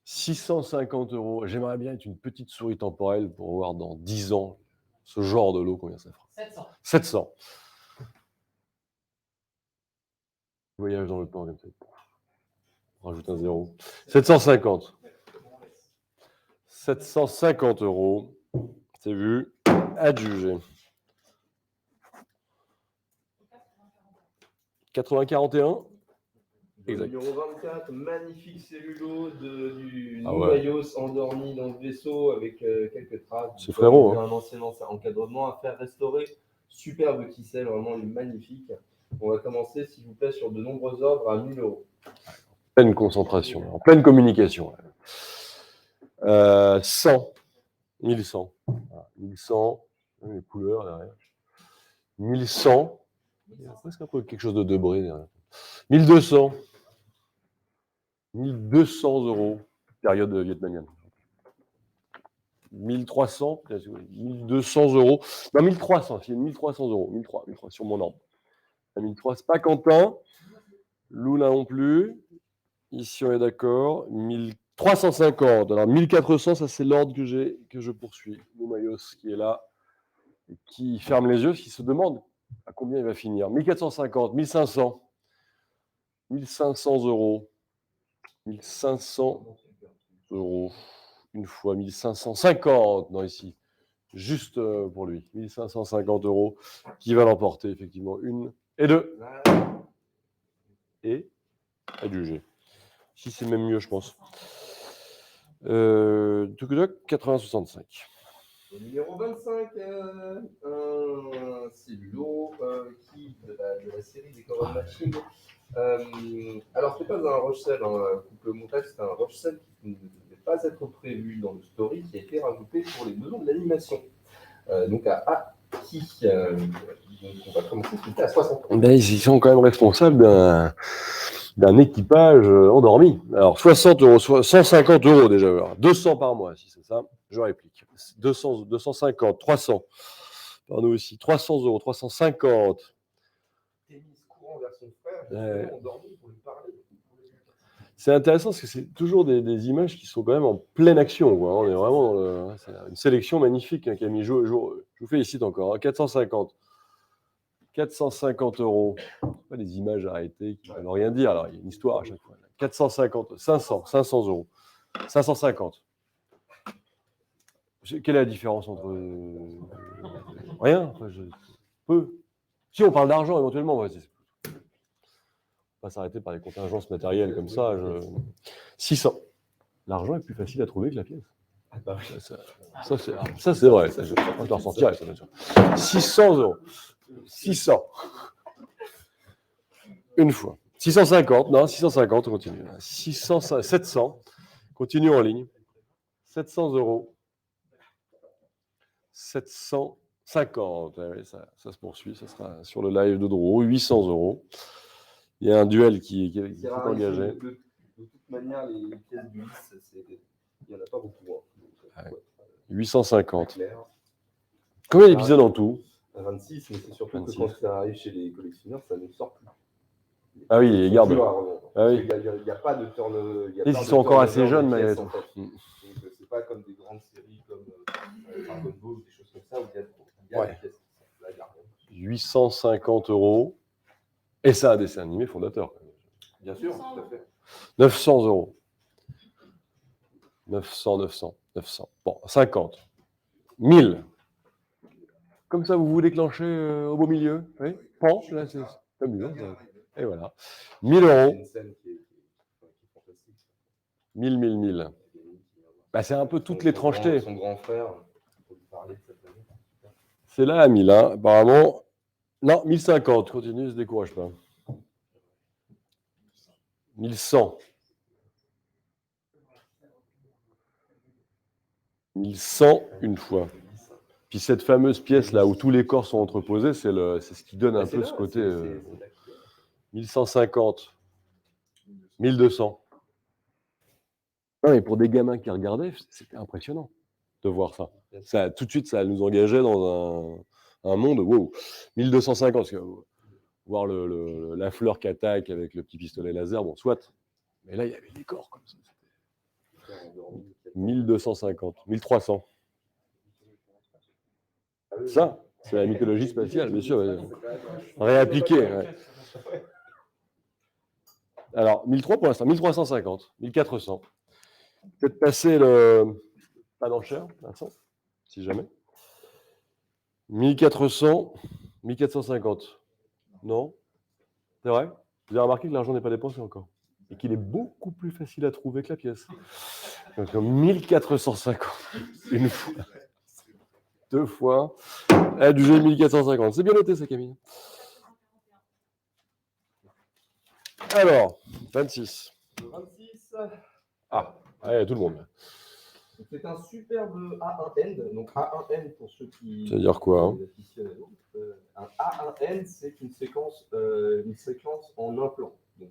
650 euros. J'aimerais bien être une petite souris temporelle pour voir dans 10 ans ce genre de lot, combien ça fera. 700. Voyage dans le temps, comme ça. On rajoute un zéro. 750. 750 euros. C'est vu. Adjugé. 80-41. Exact. Numéro 24, magnifique cellulo du Ah ouais. Nouvayos endormi dans le vaisseau avec quelques traces. C'est frérot, Il y a hein. un ancien encadrement à faire restaurer. Superbe Kissel, vraiment il est magnifique. On va commencer, s'il vous plaît, sur de nombreux ordres à 1000 euros. Pleine concentration, en pleine communication. 100. 1100. Voilà. 1100. Les couleurs derrière. 1100. Il y a presque un peu quelque chose de debré derrière. 1200. 1200 euros. Période vietnamienne. 1300. 1200 euros. Non, 1300. C'est 1300 euros. 1300 sur mon ordre. 1300. C'est pas Quentin. Luna non plus. Ici, on est d'accord. 1350. Alors, 1400, ça, c'est l'ordre que je poursuis. Noumayos qui est là, et qui ferme les yeux, qui se demande à combien il va finir. 1450, 1500. 1500 euros. 1500 euros. Une fois, 1550. Non, ici. Juste pour lui. 1550 euros qui va l'emporter, effectivement. Une et deux. Et adjugé. Si c'est même mieux, je pense. 80-65. Numéro 25, un cellulo de la série des Coron Machines. Alors, ce n'est pas un rush-sell, couple montage, c'est un rush-sell qui ne devait pas être prévu dans le story, qui a été rajouté pour les besoins de l'animation. Donc, à qui donc on va commencer, c'était à 60 ans. Ben, ils sont quand même responsables d'un équipage endormi. Alors, 60 euros, 150 euros déjà. Alors, 200 par mois, si c'est ça, je réplique. 200, 250, 300. Par nous aussi. 300 euros, 350. Tennis courant vers son frère, Ouais. endormi pour lui parler. C'est intéressant parce que c'est toujours des images qui sont quand même en pleine action, quoi. On est vraiment dans c'est une sélection magnifique, hein, Camille. Je vous félicite encore. Hein. 450. 450 euros. Pas des images arrêtées qui ne veulent rien dire. Alors, il y a une histoire à chaque fois. 450, 500, 500 euros. 550. Quelle est la différence entre. Rien. Enfin, peu. Si on parle d'argent, éventuellement, ouais, pas s'arrêter par des contingences matérielles comme ça. 600. L'argent est plus facile à trouver que la pièce. Ça, c'est vrai. Ça, je le ressentirai, ça, bien sûr. 600 euros. 600. Une fois. 650. Non, 650, on continue. 600, 700. Continue en ligne. 700 euros. 750. Ouais, ça se poursuit. Ça sera sur le live de Drouot. 800 euros. Il y a un duel qui est engagé. De toute manière, les pièces du 10, il n'y en a pas beaucoup. Hein. Donc, 850. Combien d'épisodes en tout? 26, mais c'est surtout 26. que quand ça arrive chez les collectionneurs, ça ne sort plus. Ah oui, les gardes. Ah oui. Il n'y a pas de turn. Ils sont encore assez jeunes, malgré tout. Donc, c'est pas comme des grandes séries comme Dragon Ball ou des choses comme ça où il y a des pièces qui sortent. Là, il y a rien. 850 euros. Et ça, un dessin animé fondateur. Bien sûr, tout à fait. 900 euros. 900. Bon, 50. 1000. Comme ça, vous vous déclenchez au beau milieu. Oui. Penche, là, c'est amusant. Et voilà. 1000 euros. C'est une scène qui est fantastique. 1000. Bah, c'est un peu toutes l'étrangeté. Son grand frère, pour lui parler de cette année. C'est là à 1000, hein. Apparemment. Non, 1050. Continue, ne se décourage pas. 1100. 1100 une fois. Puis cette fameuse pièce là où tous les corps sont entreposés, c'est ce qui donne un peu ce côté. 1150. 1200. Non, mais pour des gamins qui regardaient, c'était impressionnant. de voir ça. Ça. Tout de suite, ça nous engageait dans un monde, wow, 1250, parce que voir la fleur qui attaque avec le petit pistolet laser, bon, soit. Mais là, il y avait des corps comme ça. 1250, 1300. Ça, c'est la mythologie spatiale, bien sûr. Réappliquée. Ouais. Alors, 1300 pour l'instant, 1350, 1400. Peut-être passer le pas d'enchère, Vincent, si jamais. 1400, 1450. Non? C'est vrai? Vous avez remarqué que l'argent n'est pas dépensé encore et qu'il est beaucoup plus facile à trouver que la pièce. Donc 1450, une fois, deux fois, du jeu 1450. C'est bien noté ça, Camille. Alors, 26. Le 26. Ah, allez, tout le monde. C'est un superbe A1N. Donc A1N pour ceux qui. Ça veut dire quoi, hein? Un A1N, c'est une séquence en un plan. Donc,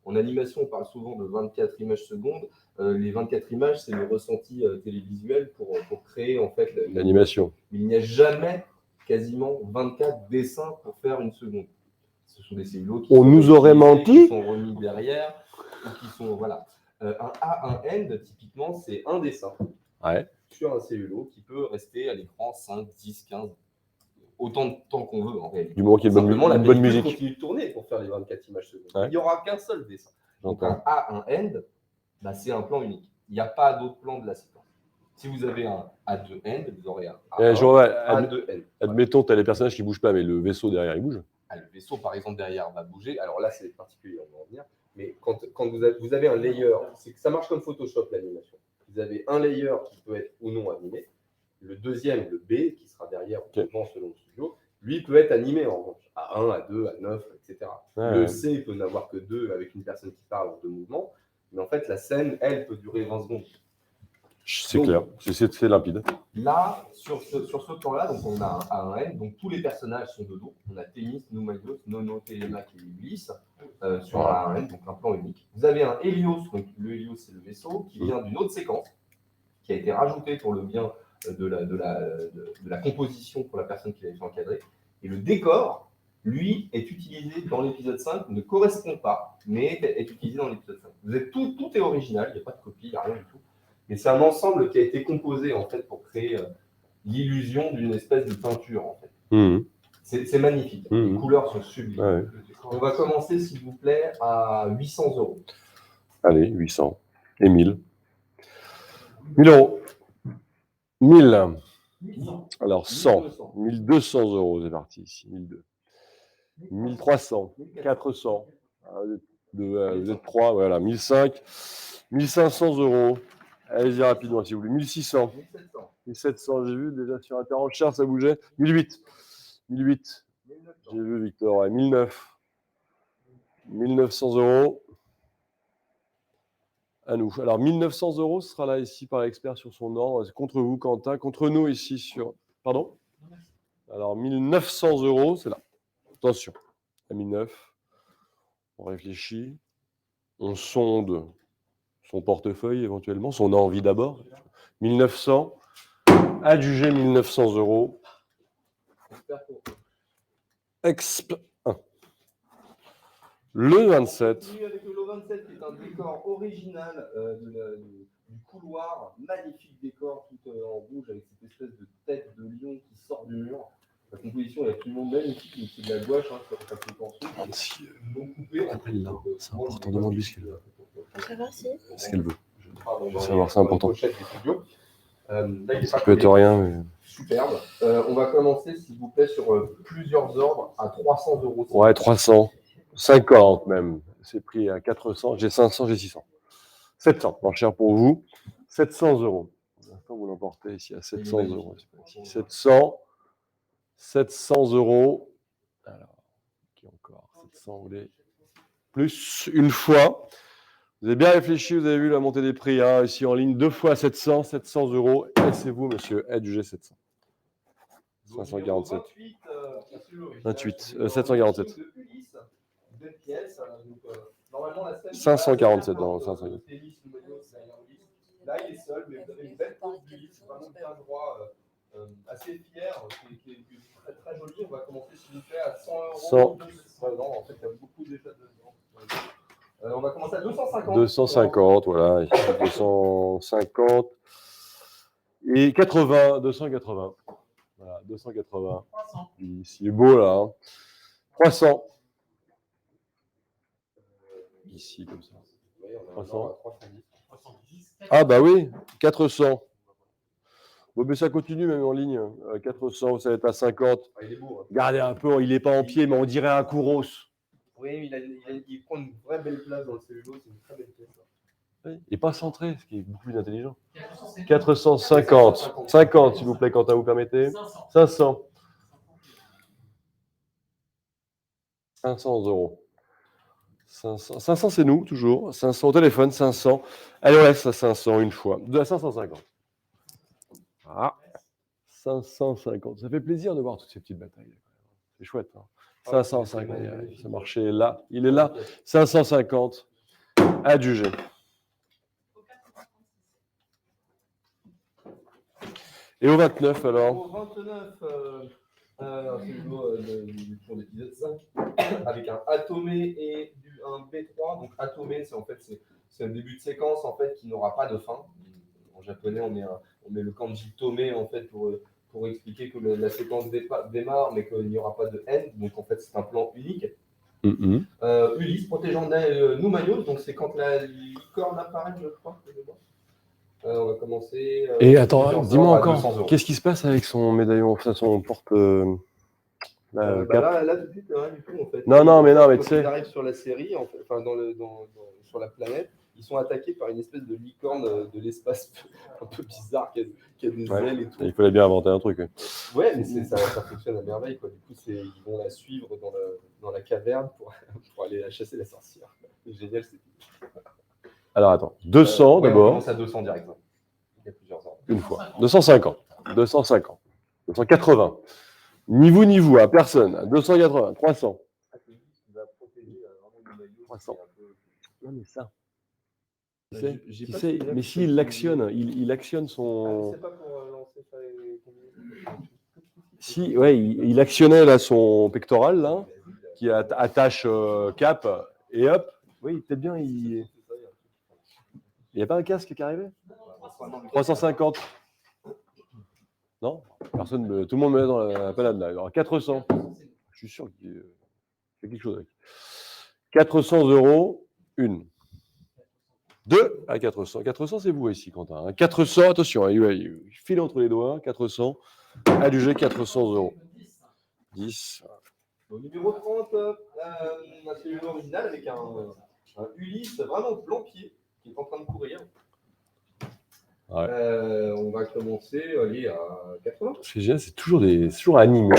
en animation, on parle souvent de 24 images secondes. Les 24 images, c'est le ressenti télévisuel pour créer en fait l'animation. Mais il n'y a jamais quasiment 24 dessins pour faire une seconde. Ce sont des cellulos qui nous aurait menti, qui sont remis derrière ou qui sont voilà. Un A1N, typiquement, c'est un dessin sur un cellulo qui peut rester à l'écran 5, 10, 15, autant de temps qu'on veut en réalité. Du moment qu'il y a une bonne musique. Continue de tourner pour faire les 24 images secondes. Il n'y aura qu'un seul dessin. Donc un A1N, bah, c'est un plan unique. Il n'y a pas d'autre plan de la séquence. Si vous avez un A2N, vous aurez un A2N. Admettons, tu as les personnages qui ne bougent pas, mais le vaisseau derrière, il bouge. Le vaisseau, par exemple, derrière va bouger. Alors là, c'est particulier, on va en venir. Mais quand vous avez un layer, ça marche comme Photoshop, l'animation. Vous avez un layer qui peut être ou non animé. Le deuxième, le B, qui sera derrière, selon le studio, lui peut être animé en revanche. À 1, à 2, à 9, etc. Le C peut n'avoir que 2 avec une personne qui parle en 2 mouvements. Mais en fait, la scène, elle, peut durer 20 secondes. C'est clair, c'est limpide. Là, sur ce plan-là, donc on a un N, donc tous les personnages sont de dos. On a Thémis, Noumaios, Nono, Télémaque et Ulysse sur un N, donc un plan unique. Vous avez un Hélios, donc le Hélios, c'est le vaisseau, qui vient d'une autre séquence, qui a été rajoutée pour le bien de la composition pour la personne qui l'avait fait encadrer. Et le décor, lui, est utilisé dans l'épisode 5, ne correspond pas, mais est utilisé dans l'épisode 5. Vous êtes tout est original, il n'y a pas de copie, il n'y a rien du tout. Mais c'est un ensemble qui a été composé en fait pour créer l'illusion d'une espèce de peinture en fait. C'est magnifique. Les couleurs sont sublimes. Ouais. On va commencer, s'il vous plaît, à 800 €. Allez, 800 et 1000. 1000 €. 1000. Alors 100. 1200 €, c'est parti ici. 1200. 1300. 400. Vous êtes 3, voilà. 1500. 1500 €. Allez-y rapidement si vous voulez. 1600. 1700, j'ai vu déjà sur Interenchère, ça bougeait. 1008. 1008. J'ai vu Victor. Ouais. 1009. 1900 €. À nous. Alors 1900 € sera là ici par l'expert sur son ordre. C'est contre vous, Quentin. Contre nous ici sur. Pardon? Alors 1900 €, c'est là. Attention. À 1009. On réfléchit. On sonde son portefeuille éventuellement, son envie d'abord. 1900, adjugé 1900 €. Exp 1. Le 27. Avec le lot 27 qui est un décor original du couloir, magnifique décor tout en rouge avec cette espèce de tête de lion qui sort du mur. La composition est absolument magnifique, mais c'est de la gouache, hein, ça fait penser. Donc coupé, appelle-là, c'est important, demande-lui ce qu'elle veut. Savoir si. Ce qu'elle veut. Je veux savoir, c'est important. Là, Ça peut être rien, mais. Superbe. On va commencer, s'il vous plaît, sur plusieurs ordres à 300 €. Ouais, 300. 50 même. C'est pris à 400. J'ai 500, j'ai 600. 700. Moins cher pour vous. 700 €. Pour l'instant, vous l'emportez ici à 700 €. 700. 700 €. Alors, qui encore 700, vous voulez. Plus une fois. Vous avez bien réfléchi, vous avez vu la montée des prix, hein, ici en ligne, 2 fois 700, 700 €. Et c'est vous, monsieur, adjugé 700. 547. 28, 747. 547, non, 547. Là, il est seul, mais vous avez une belle pose d'Ulysse, vraiment bien droit, assez fier, qui est très, très joli. On va commencer, s'il vous plaît, à 100 euros. 100. Non, en fait, il y a beaucoup déjà dedans. On va commencer à 250. 250, voilà. Ici, 250. Et 80, 280. Voilà, 280. 300. Ici, est beau là. Hein. 300. Ici, comme ça. Oui, on a 300. 310. 310. Ah bah oui, 400. Bon, mais ça continue même en ligne. 400, ça va être à 50. Ah, il est beau. Hein. Regardez un peu, il n'est pas en pied, mais on dirait un Kouros. Oui, il prend une vraie belle place dans le cellulo, c'est une très belle pièce. Il n'est pas centré, ce qui est beaucoup plus intelligent. 450. 450. 50, s'il vous plaît, Quentin, vous permettez. 500. 500. 500 euros. 500, 500 c'est nous, toujours. 500 au téléphone, 500. Allez, on laisse à 500 une fois. De 550. Ah, 550. Ça fait plaisir de voir toutes ces petites batailles. C'est chouette. Hein. 550. Ce marché est là. Il est là. 550. Adjugé. Et au 29 alors? Au 29, un cellulo pour l'épisode 5, avec un Atomé et un B3. Donc Atomé, c'est un début de séquence en fait qui n'aura pas de fin. En japonais, on met le kanji tomé en fait pour expliquer que la séquence démarre, mais qu'il n'y aura pas de end. Donc en fait, c'est un plan unique. Ulysse protégeant Noumanos, donc c'est quand la licorne apparaît, je crois. On va commencer. Et attends, dis-moi à encore, 200 €. qu'est-ce qui se passe avec son médaillon, enfin, son porte. Là, tout de suite, rien du tout en fait. Non, mais quand tu sais. ils arrivent sur la série, en fait, enfin, sur la planète, ils sont attaqués par une espèce de licorne de l'espace un peu bizarre qui a des ailes et tout. Il fallait bien inventer un truc. Ouais, mais ça fonctionne à merveille. Quoi. Du coup, ils vont la suivre dans la caverne pour aller la chasser la sorcière. C'est génial. Alors attends, 200 On d'abord. commence à 200 direct. Il y a plusieurs ordres. Une fois. 250. 250. 280. Ni vous ni vous, à personne. 280. 300. 300. Non, mais ça. Tu sais, mais s'il l'actionne, il actionne son. C'est pas pour lancer ça et Si, ouais, il actionnait là son pectoral là, qui attache cap et hop. Oui, peut-être bien. Il n'y a pas un casque qui arrivait? 350. Non, personne. Tout le monde me met dans la panade là. Alors 400. Je suis sûr qu'il y a quelque chose avec. 400 €, une. Deux à 400. 400, c'est vous ici, Quentin. 400, attention, il file entre les doigts. 400. Adjugé 400 €. 10. Au numéro 30, un cellulo original avec un Ulysse vraiment blanc-pied qui est en train de courir. Ouais. On va commencer allez, à 80. Ce qui est génial, c'est toujours animé.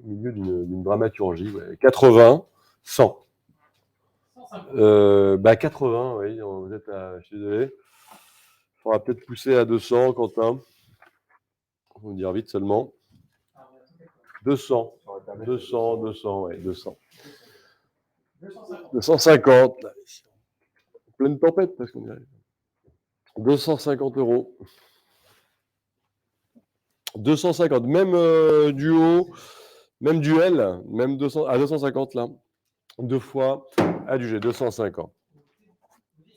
Au milieu d'une dramaturgie. Ouais. 80, 100. 80, oui, vous êtes à. Je suis désolé. Il faudra peut-être pousser à 200, Quentin. On va me dire vite seulement. 200. 200, ouais, 200. 250. Là, pleine tempête, parce qu'on dirait. 250 €. 250, même duo, même duel, même 200, à 250 là. Deux fois, adjugé, 250.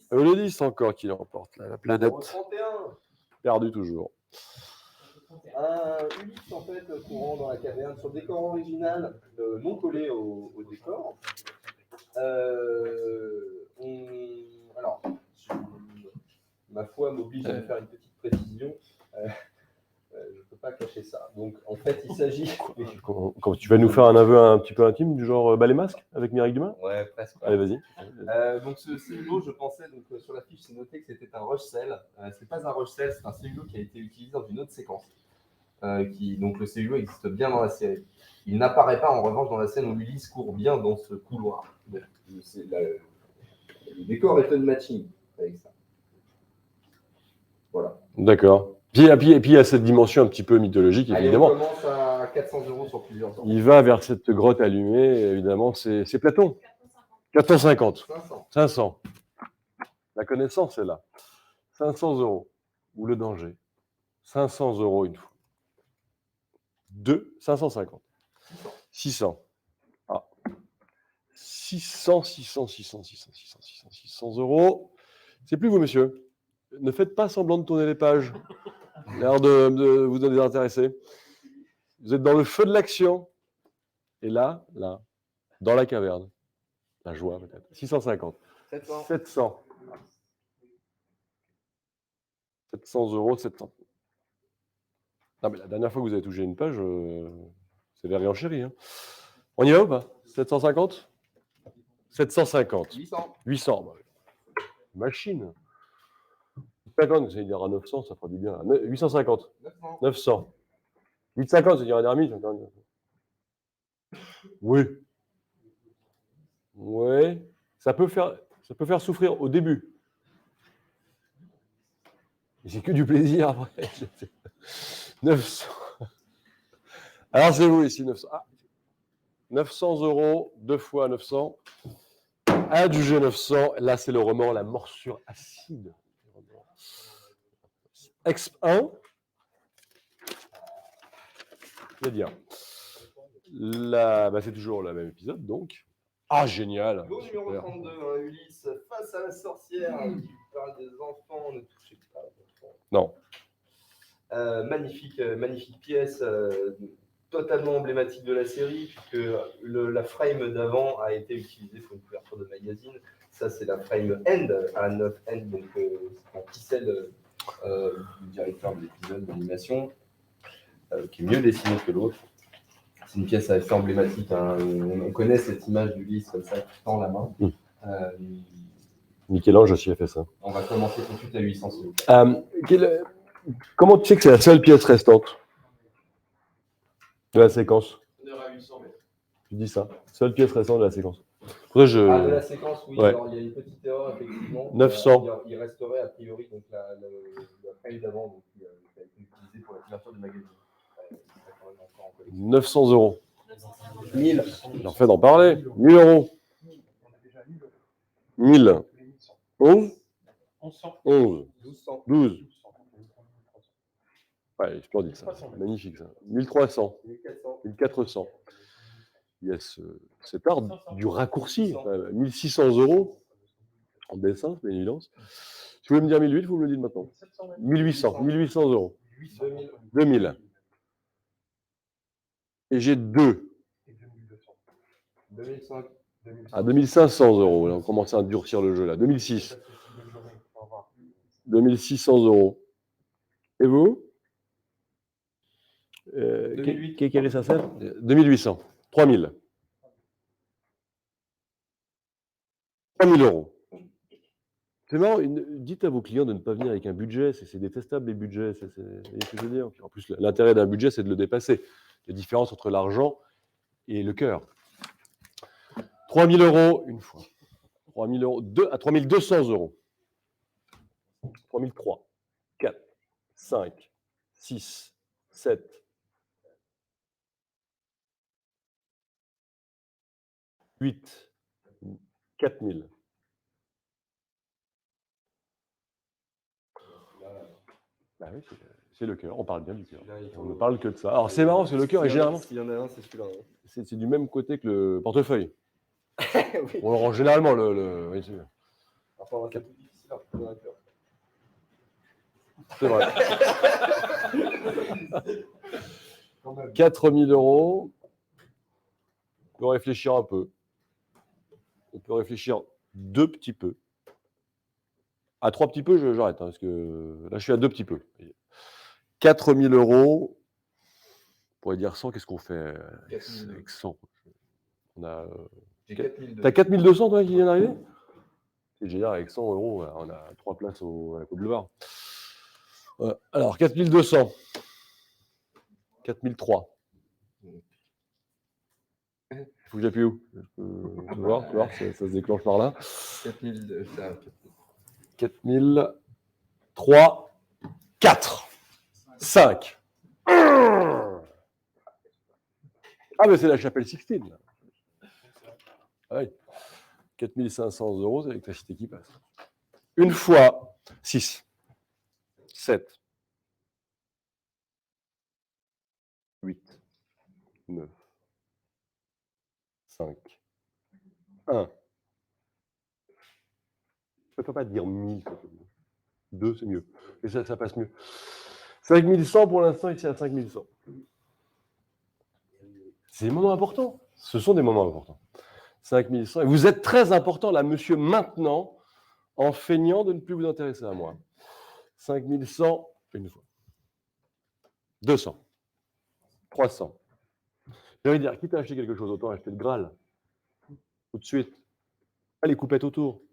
Le 10 encore qui l'emporte, la planète. 31. Perdu toujours. Un Ulysse en fait courant dans la caverne sur le décor original, non collé au décor. Alors, ma foi m'oblige à faire une petite précision. Je ne peux pas cacher ça. Donc, en fait, il s'agit. Quand tu vas nous faire un aveu un petit peu intime, du genre balai masque avec Mireille Dumas? Ouais, presque. Allez, vas-y. Donc, ce cellulo, je pensais, donc, sur la fiche, c'est noté que c'était un rush cell. C'est pas un rush cell, c'est un cellulo qui a été utilisé dans une autre séquence. Donc, le cellulo existe bien dans la série. Il n'apparaît pas, en revanche, dans la scène où Ulysse court bien dans ce couloir. Donc, le décor est un matching avec ça. Voilà. D'accord. Et puis il y a cette dimension un petit peu mythologique, évidemment. Allez, on commence à 400 € sur plusieurs ans. Il va vers cette grotte allumée, évidemment, c'est Platon. 450. 500. La connaissance est là. 500 euros. Ou le danger. 500 euros une fois. 2, 550. 600. Ah. 600 euros. C'est plus vous, monsieur. Ne faites pas semblant de tourner les pages. L'air de vous désintéresser. Vous êtes dans le feu de l'action. Et là, dans la caverne. La joie, peut-être. 650. 700. 700. 700 euros, 700. Non, mais la dernière fois que vous avez touché une page, c'est les réenchéris. Hein. On y va ou pas 750 750. 800. 800. Bah, machine. 50, ça dire à 900, ça fera du bien. 850. 900. 900. 850, ça dire à 1000. Oui. Oui. Ça peut faire souffrir au début. Mais c'est que du plaisir après. 900. Alors c'est vous ici, 900. Ah. 900 euros, 2 fois 900. Adjugé 900. Là, c'est le remords, la morsure acide. Exp 1. Je vais dire. Là, c'est toujours le même épisode, donc. Ah, génial. Go numéro Super. 32, hein, Ulysse, face à la sorcière qui parle des enfants, ne touchez pas aux enfants. Non. Magnifique pièce, totalement emblématique de la série, puisque la frame d'avant a été utilisée pour une couverture de magazine. Ça, c'est la frame end, à 9 end, donc c'est un ficelle du directeur de l'épisode d'animation, qui est mieux dessiné que l'autre. C'est une pièce assez emblématique. Hein. On connaît cette image d'Ulysse comme ça, qui tend la main. Michel-Ange aussi a fait ça. On va commencer tout de suite à 800, s'il vous plaît. Comment tu sais que c'est la seule pièce restante de la séquence? Tu dis ça. Seule pièce restante de la séquence. Pour ça, de la séquence, oui. Ouais. Alors, il y a une petite erreur, effectivement. 900. Il resterait, a priori, donc la frame d'avant, donc, qui a été utilisée pour la couverture du magazine. 900 euros. 1000. J'en fais d'en parler. 1000 euros. 1000. 11. 1100. 11. 1200. 12. Ouais, je peux dire ça. C'est magnifique ça. 1300. 1400. 1400. Il y a cet art du raccourci. 1600 euros en dessin, c'est une évidence. Si vous voulez me dire 1008, vous me le dites maintenant. 1800. 1800 euros. 2000. 2000. Et j'ai 2. 2005. À 2500 euros. Là, on commence à durcir le jeu là. 2006. 2600 euros. Et vous 2008. Quel est ça 2800. 3000. 3000 euros. C'est marrant, dites à vos clients de ne pas venir avec un budget, c'est détestable les budgets, vous voyez ce que je veux dire. En plus, l'intérêt d'un budget, c'est de le dépasser. La différence entre l'argent et le cœur. 3000 euros une fois. 3000 euros, à 3200 euros. 3003, 4, 5, 6, 7, 8, 4000. Bah oui, c'est le cœur, on parle bien du cœur. On ne parle que de ça. Alors c'est marrant parce que le cœur est généralement. S'il y en a un, c'est celui-là. C'est du même côté que le portefeuille. Oui. On le range généralement oui, Enfin, c'est plus difficile à retrouver un cœur. c'est vrai. 4000 euros. On peut réfléchir un peu. On peut réfléchir 2 petits peu. À 3 petits peu, j'arrête, hein, parce que là, je suis à 2 petits peu. 4000 euros. On pourrait dire 100, qu'est-ce qu'on fait avec 100 On a. J'ai 4002. T'as 4200, toi, qui vient d'arriver? C'est génial, avec 100 euros, on a 3 places au boulevard. Alors, 4200. 4003. Il faut que j'appuie où? Tu vois, ça se déclenche par là. 4002. 4000. 3. 4. 5. Ah, mais c'est la chapelle Sixtine. Là. Ah oui. 4500 euros, c'est l'électricité qui passe. Une fois 6. 7, 8, 9, 5, 1. Je ne peux pas dire 1000, 2, c'est mieux. Et ça passe mieux. 5100 pour l'instant, ici à 5100. C'est des moments importants. Ce sont des moments importants. 5100. Et vous êtes très important là, monsieur, maintenant, en feignant de ne plus vous intéresser à moi. 5100, une fois. 200. 300. J'ai envie de dire, quitte à acheter quelque chose, autant acheter le Graal. Tout de suite. Pas les coupettes autour.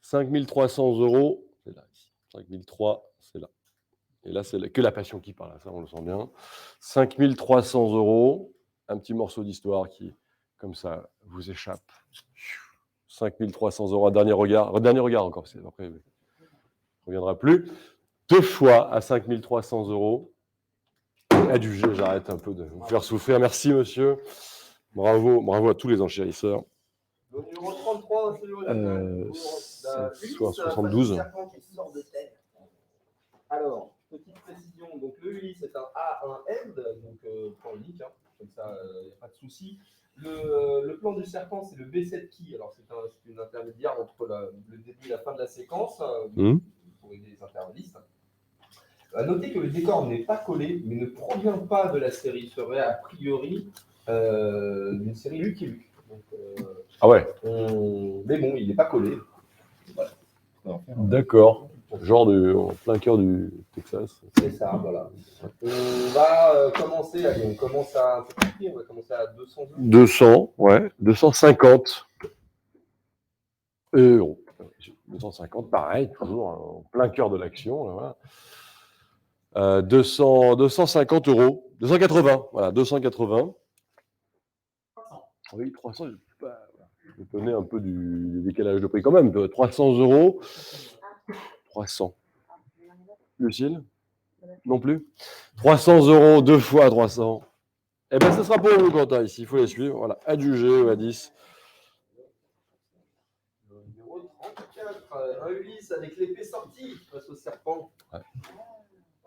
5300 €, c'est là, ici. 5003, c'est là. Et là, c'est que la passion qui parle, ça, on le sent bien. 5300 €, un petit morceau d'histoire qui, comme ça, vous échappe. 5300 €, un dernier regard encore, après, il ne reviendra plus. 2 fois à 5300 €. Adjugé, j'arrête un peu de vous faire souffrir. Merci, monsieur. Bravo à tous les enchérisseurs. Le numéro 33, c'est le 72. serpent qui sort de terre. Alors, petite précision, donc le Ulysse est un A, un End, donc plan unique, hein, comme ça, il n'y a pas de souci. Le plan du serpent, c'est le B7 key, alors c'est une intermédiaire entre le début et la fin de la séquence, pour aider les intervallistes. À noter que le décor n'est pas collé, mais ne provient pas de la série, il serait a priori d'une série Lucky Luke. Donc, ah ouais. Mais bon, il n'est pas collé. Voilà. D'accord. Genre en plein cœur du Texas. C'est ça, voilà. On va commencer, allez, on commence à 200 euros. 200, ouais. 250 €. 250, pareil, toujours en plein cœur de l'action. Voilà. 250 €. 280, voilà, 280. Oui, 300, je connais un peu du décalage de prix quand même. 300 €. 300. Lucille? Non plus? 300 € 2 fois 300. Eh bien, ce sera pour vous, Quentin, ici. Il faut les suivre. Voilà, adjugé à 10. Le numéro 34, un Ulysse avec l'épée sortie face au serpent. Ouais.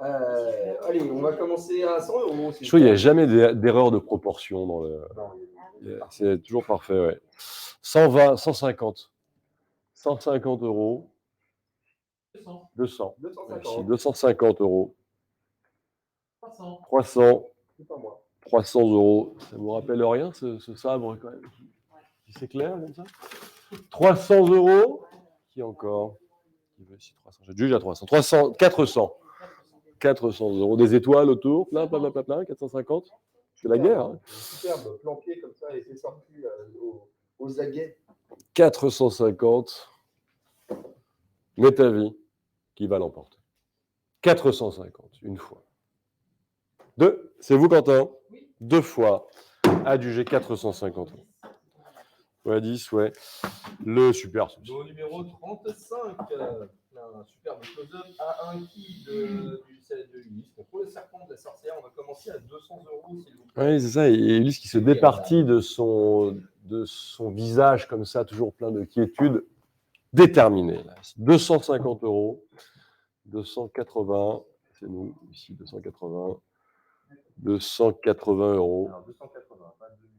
Allez, on va commencer à 100 €. Je trouve qu'il n'y a jamais d'erreur de proportion dans le. C'est toujours parfait, ouais. 120, 150. 150 €. 200. 250. 250 €. 300. 300. C'est pas moi. 300 €. Ça vous rappelle rien, ce sabre, quand même? Si c'est clair, comme ça? 300 €. Qui encore? Qui veut ici 300? J'ai déjà 300. 300, 400. 400 €. Des étoiles autour. Plein, 450. C'est la guerre. Hein. Superbe plan-pied comme ça, et c'est sorti aux aguets. 450. Mets ta vie, qui va l'emporter. 450, une fois. 2, c'est vous, Quentin? Oui. 2 fois. Adjugé 450 €. Ouais, 10, ouais. Le super. Au numéro 35, un superbe close-up à un qui du CL de Ulysse. Donc pour le serpent de la sorcière, on va commencer à 200 €, s'il vous plaît. Oui, c'est ça. Et Ulysse qui se départit de son visage comme ça, toujours plein de quiétude, déterminé. Là. 250 €. 280, c'est nous, ici, 280. 280 €. Alors 280, pas 2000.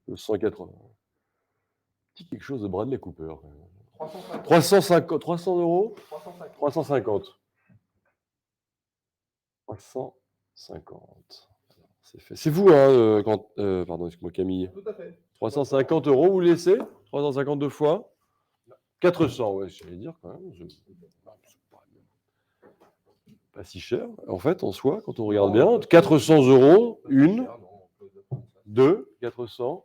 280. Quelque chose de Bradley Cooper. 350. 300 €. 350. 350. C'est fait. C'est vous, hein, pardon, excuse-moi, Camille. Tout à fait. 350 €, vous laissez? 352 fois 400, ouais, j'allais dire quand même. Pas si cher, en fait, en soi, quand on regarde bien. 400 €, une, 2, 400.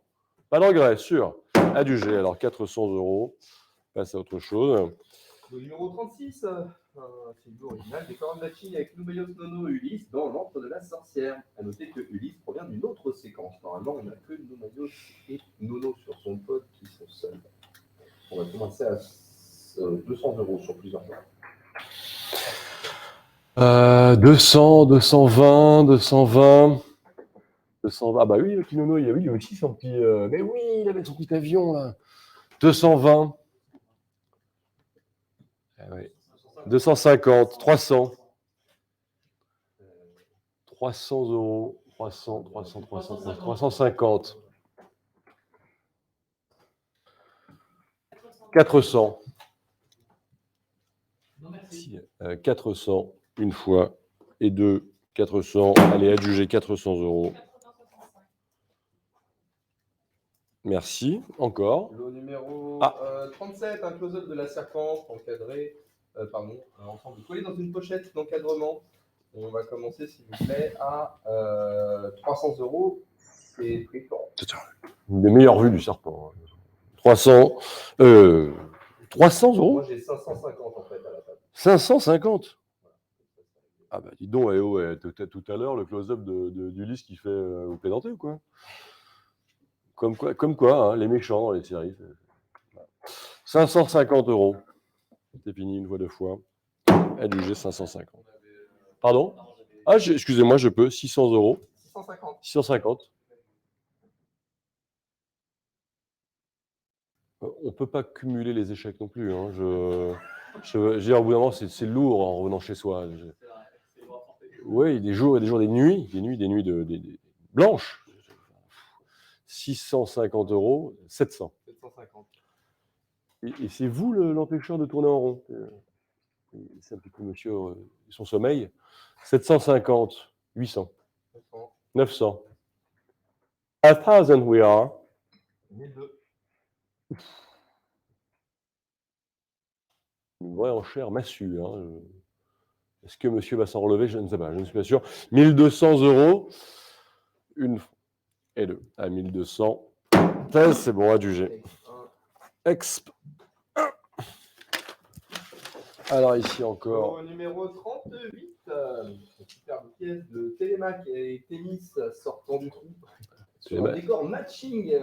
Pas d'engrais, sûr. Adjugé, alors 400 €. Passe à autre chose. Le numéro 36, un film original, décor matching avec Nouméos Nono et Ulysse dans l'antre de la sorcière. À noter que Ulysse provient d'une autre séquence. Normalement, on n'a que Nouméos et Nono sur son pod qui sont seuls. On va commencer à 200 € sur plusieurs fois. 200, 220, 220. 220. Ah bah oui, le Kinono, il y a aussi son petit. Mais oui, il avait son petit avion là. 220. Ah oui. 250, 300. 300 euros. 300, 300, 300, 350. 400. Non, merci. 400 une fois. Et deux, 400. Allez, adjugé 400 euros. 80,65. Merci. Encore. Lot numéro Ah. 37, un close-up de la serpente encadré, un ensemble collé dans une pochette d'encadrement. On va commencer, s'il vous plaît, à 300 euros. C'est très fort. Une des meilleures vues du serpent. 300. 300 euros. Moi, j'ai 550 en fait à la table. 550. Ah bah dis donc, tout à l'heure, le close-up d'Ulysse qui fait vous plaisantez ou quoi? Comme quoi hein, les méchants dans les séries. 550 euros. C'est fini une fois, deux fois. Adjugé 550. Pardon? Ah, excusez-moi, je peux. 600 euros. 650. 650. On ne peut pas cumuler les échecs non plus. Hein. Je veux dire, au bout d'un moment, c'est lourd en revenant chez soi. Oui, des jours et des jours, des nuits blanches. 650 euros, 700. 750. Et c'est vous l'empêcheur de tourner en rond. C'est un petit peu monsieur son sommeil. 750, 800, 900. 1000 we are. 1002. Une vraie enchère massue. Hein. Est-ce que monsieur va s'en relever? Je ne sais pas, je ne suis pas sûr. 1200 euros, une et deux. À 1200. C'est bon, adjugé. Exp. Alors ici encore. Au numéro 38, une superbe pièce de Télémac et Témis sortant du trou. Sur un décor matching.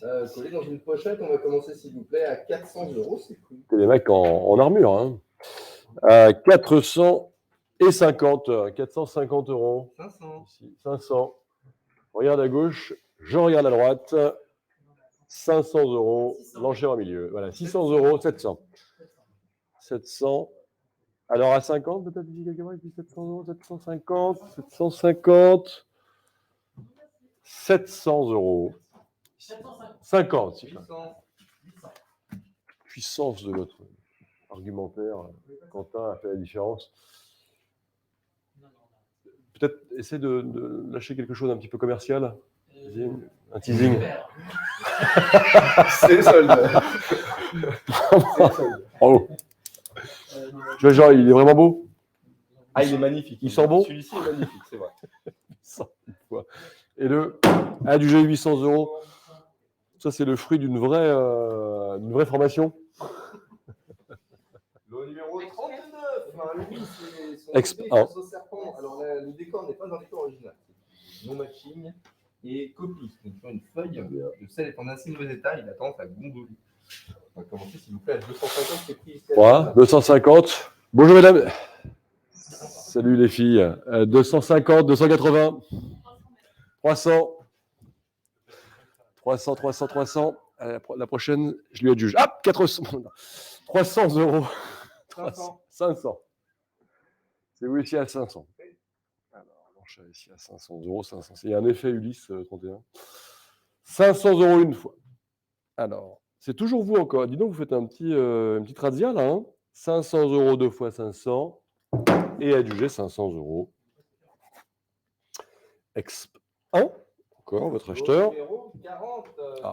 Collé dans une pochette, on va commencer s'il vous plaît à 400 euros, c'est cool. Télémac en armure. Hein. 450. 450 euros. 500. Ici, 500. Regarde à gauche, je regarde à droite. 500 euros, l'enchère au milieu. Voilà, 600 euros, 700. 700. Alors à 50, peut-être ici quelque part, ici 700 euros, 750, 750. 700 euros. 50. 800. Puissance de votre argumentaire. Quentin a fait la différence. Peut-être essayer de lâcher quelque chose d'un petit peu commercial. Un teasing. C'est solde. Oh. Tu vois, genre, il est vraiment beau. Ah, il est magnifique. Il sent bon. Celui-ci est magnifique, c'est vrai. Et le adjugé 800 euros. Ça, c'est le fruit d'une vraie formation. Le numéro 39, lui, c'est son serpent. Alors, le décor n'est pas un décor original. C'est non matching et copie. Donc, sur une feuille, le sel est en assez mauvais état. Il attend sa gondolie. On va commencer, s'il vous plaît, à 250. C'est pris ici. Voilà, 250. Bonjour, mesdames. Salut, les filles. 250, 280. 300. 300, 300, 300. La prochaine, je lui adjuge. Ah, 400. 300 euros. 500. 500. C'est où ici à 500. Alors, je suis ici à 500 euros. 500. Il y a un effet Ulysse 31. 500 euros une fois. Alors, c'est toujours vous encore. Dis donc, vous faites une petite razzia là. Hein. 500 euros deux fois 500. Et adjugé 500 euros. Exp. 1. Encore, votre acheteur. Numéro 40,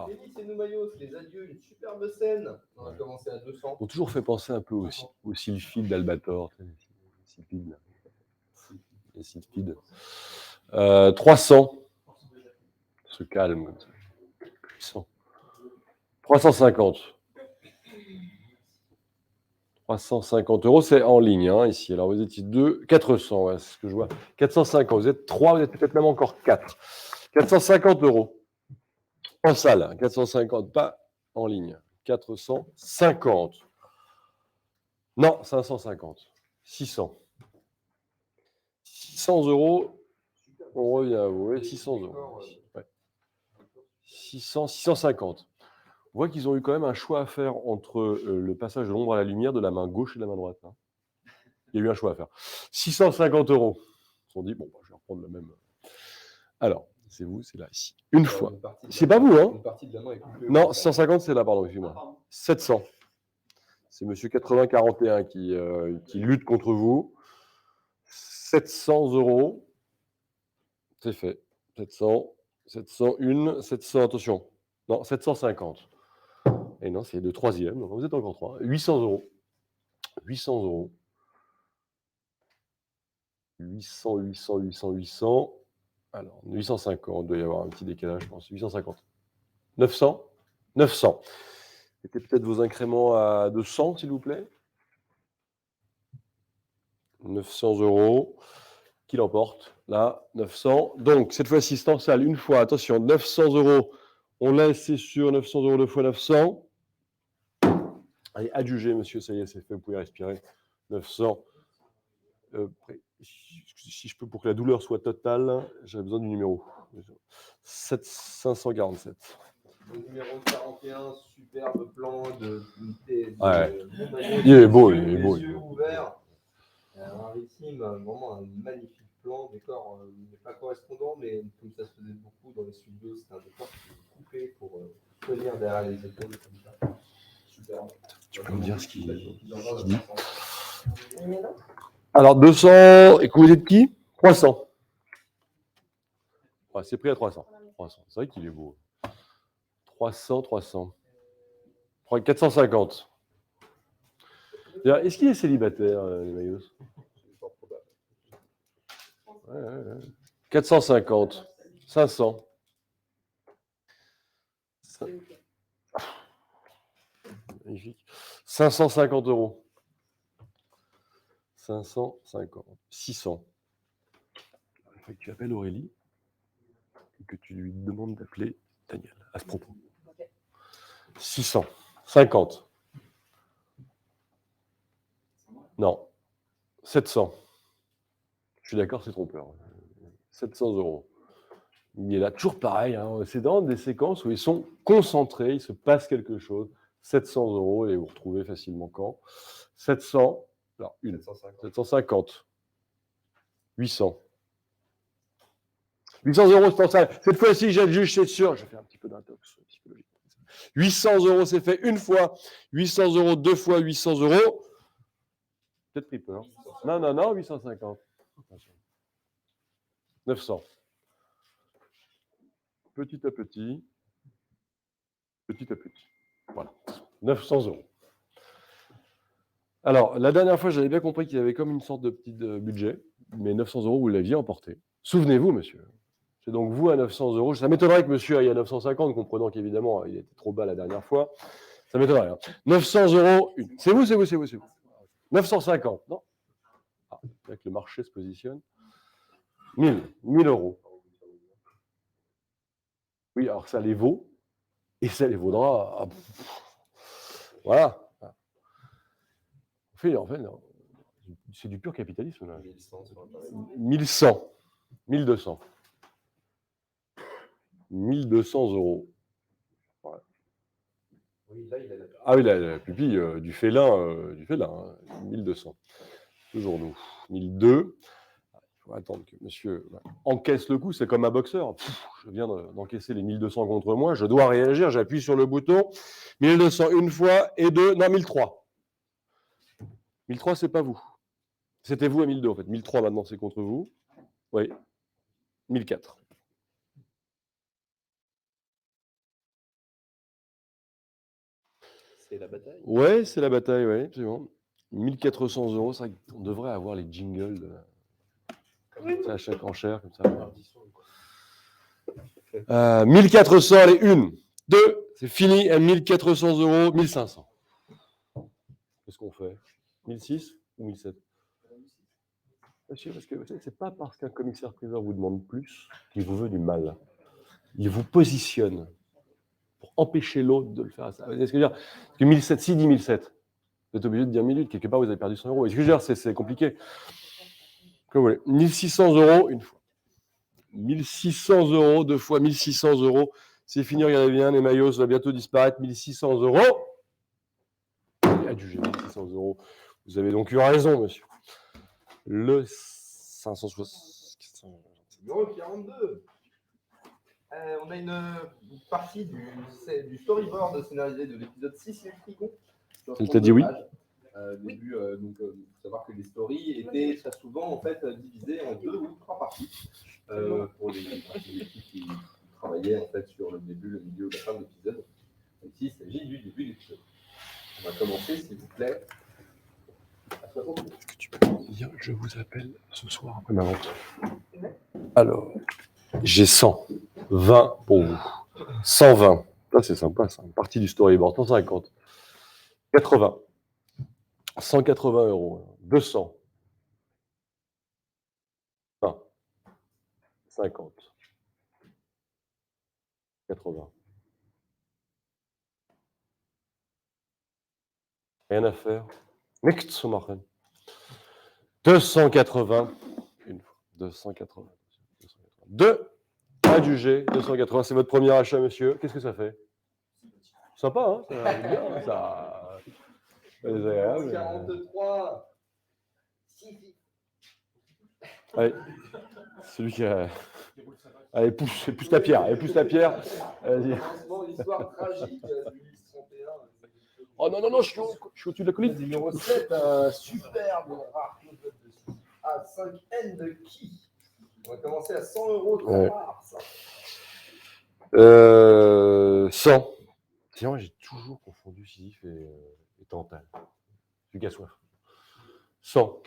Témis et Noumayos, les adieux, une superbe scène. On va commencer à 200. On toujours fait penser un peu au sylphide d'Albator. Les sylphides. 300. Se calme. 350. 350 euros, c'est en ligne hein, ici. Alors vous étiez 2, 400, ouais, c'est ce que je vois. 450, vous êtes 3, vous êtes peut-être même encore 4. 450 euros en salle, 450, pas en ligne. 450. Non, 550. 600. 600 euros, on revient à vous, 600 euros. Ouais. 600, 650. voit qu'ils ont eu quand même un choix à faire entre le passage de l'ombre à la lumière de la main gauche et de la main droite. Hein. Il y a eu un choix à faire. 650 €. Ils se sont dit, bon, bah, je vais reprendre le même. Alors, c'est vous, c'est là, ici. Une fois. C'est pas vous, hein? Une partie de la main est coupée. Non, 150, c'est là, pardon, excusez-moi. 700. C'est monsieur 8041 qui lutte contre vous. 700 €. C'est fait. 700, 701, 700, attention. Non, 750. Et non, c'est le troisième, donc vous êtes encore 3. 800 €. 800 €. 800, 800, 800, 800. Alors, 850, il doit y avoir un petit décalage, je pense. 850. 900. 900. Mettez peut-être vos incréments à 200, s'il vous plaît. 900 €. Qui l'emporte? Là, 900. Donc, cette fois-ci, c'est en salle, une fois. Attention, 900 €. On laisse, c'est sûr, 900 € 2 fois 900. Allez, adjugez, monsieur, ça y est, c'est fait, vous pouvez respirer. 900. Si je peux, pour que la douleur soit totale, j'avais besoin du numéro. 547. Le numéro 41, superbe plan de Ouais. Il est beau, il est beau. Les yeux ouverts. Rarissime, vraiment un magnifique plan. Décor n'est pas correspondant, mais comme ça se faisait beaucoup dans les studios, c'est un décor qui est coupé pour tenir derrière les épaules comme ça. Super. Tu peux me dire ce qu'il dit? dit? Alors, 200, et vous êtes qui? 300. Ouais, c'est pris à 300. 300. C'est vrai qu'il est beau. 300, 300. 450. Est-ce qu'il est célibataire, les Maillots? Ouais. 450. 500. Magnifique. 550 €. 550. 600. Il faut que tu appelles Aurélie et que tu lui demandes d'appeler Daniel à ce propos. 600. 50. Non. 700. Je suis d'accord, c'est trompeur. 700 €. Il est là, toujours pareil. Hein. C'est dans des séquences où ils sont concentrés, il se passe quelque chose. 700 € et vous retrouvez facilement quand 700. Alors, 750. 800. 800 €, c'est pour ça. Cette fois-ci, j'adjuge, c'est sûr. Je vais faire un petit peu d'intox psychologique. 800 €, c'est fait une fois. 800 € 2 fois 800 €. Peut-être pris peur. Non, 850. 900. Petit à petit. Petit à petit. Voilà. 900 €. Alors, la dernière fois, j'avais bien compris qu'il y avait comme une sorte de petit budget, mais 900 €, vous l'aviez emporté. Souvenez-vous, monsieur. C'est donc vous à 900 €. Ça m'étonnerait que monsieur aille à 950, comprenant qu'évidemment, il était trop bas la dernière fois. Ça m'étonnerait. Hein. 900 €. C'est vous. 950, non? Ah, avec le marché se positionne. 1000 €. Oui, alors ça les vaut, et ça les vaudra. Voilà. En fait, c'est du pur capitalisme. Là. 1100. 1200. 1200 €. Ouais. Ah oui, la pupille du félin. 1200. Toujours nous. 1002. Il faut attendre que monsieur encaisse le coup. C'est comme un boxeur. Je viens d'encaisser les 1200 contre moi. Je dois réagir. J'appuie sur le bouton. 1200 une fois et deux. Non, 1003. 1003, c'est pas vous. C'était vous à 1002 en fait. 1003 maintenant, c'est contre vous. Oui. 1004. C'est la bataille. Ouais, c'est la bataille, oui, absolument. 1400 €, c'est vrai qu'on devrait avoir les jingles à chaque enchère, comme ça. 1400, allez, 1, 2, c'est fini, à 1400 €, 1500. Qu'est-ce qu'on fait? 1006 ou 1007? Monsieur, parce que c'est pas parce qu'un commissaire-priseur vous demande plus qu'il vous veut du mal. Il vous positionne pour empêcher l'autre de le faire. Est-ce que je veux dire, que 1007, si dit 1007, vous êtes obligé de dire 1008, quelque part vous avez perdu 100 €. Est-ce que je veux dire, c'est compliqué. Comme vous voulez. 1600 € une fois. 1600 € deux fois 1600 €. C'est fini, regardez bien, les maillots, ça va bientôt disparaître, 1600 €. Adjugé, 1600 €. Vous avez donc eu raison, monsieur. Le 560. Numéro 42. On a une partie du storyboard scénarisé de l'épisode 6, les frigons. Il t'a dit oui. Au début, il faut savoir que les stories étaient très souvent en fait, divisées en 2 ou 3 parties pour les équipes qui travaillaient en fait, sur le début, le milieu ou la fin de l'épisode. Ici, il s'agit du début de l'épisode. On va commencer, s'il vous plaît. À 60. Est-ce que tu peux me dire, je vous appelle ce soir après ma vente. Alors, j'ai 120 pour vous. 120. Ça, c'est sympa, ça. Une partie du storyboard. 150. 80. 180 €. 200. 20. 50. 80. Rien à faire. Nichts zu machen. 280. Une fois. 280. 2. Adjugé. 280. C'est votre premier achat, monsieur. Qu'est-ce que ça fait? Sympa, hein? Ça, bien, ça... C'est agréable. 43. Allez. Celui qui a... Allez, pousse la pierre. Allez, pousse la pierre. Vas-y. L'histoire tragique du livre 31. Oh non, non, non, je suis au-dessus de la colline. Numéro 7, un superbe rare close-up de 6 à 5 N de qui. On va commencer à 100 €, très Ouais. rare ça. 100. Tiens, j'ai toujours confondu Sisyphe et Tantale. Celui qui a soif. 100.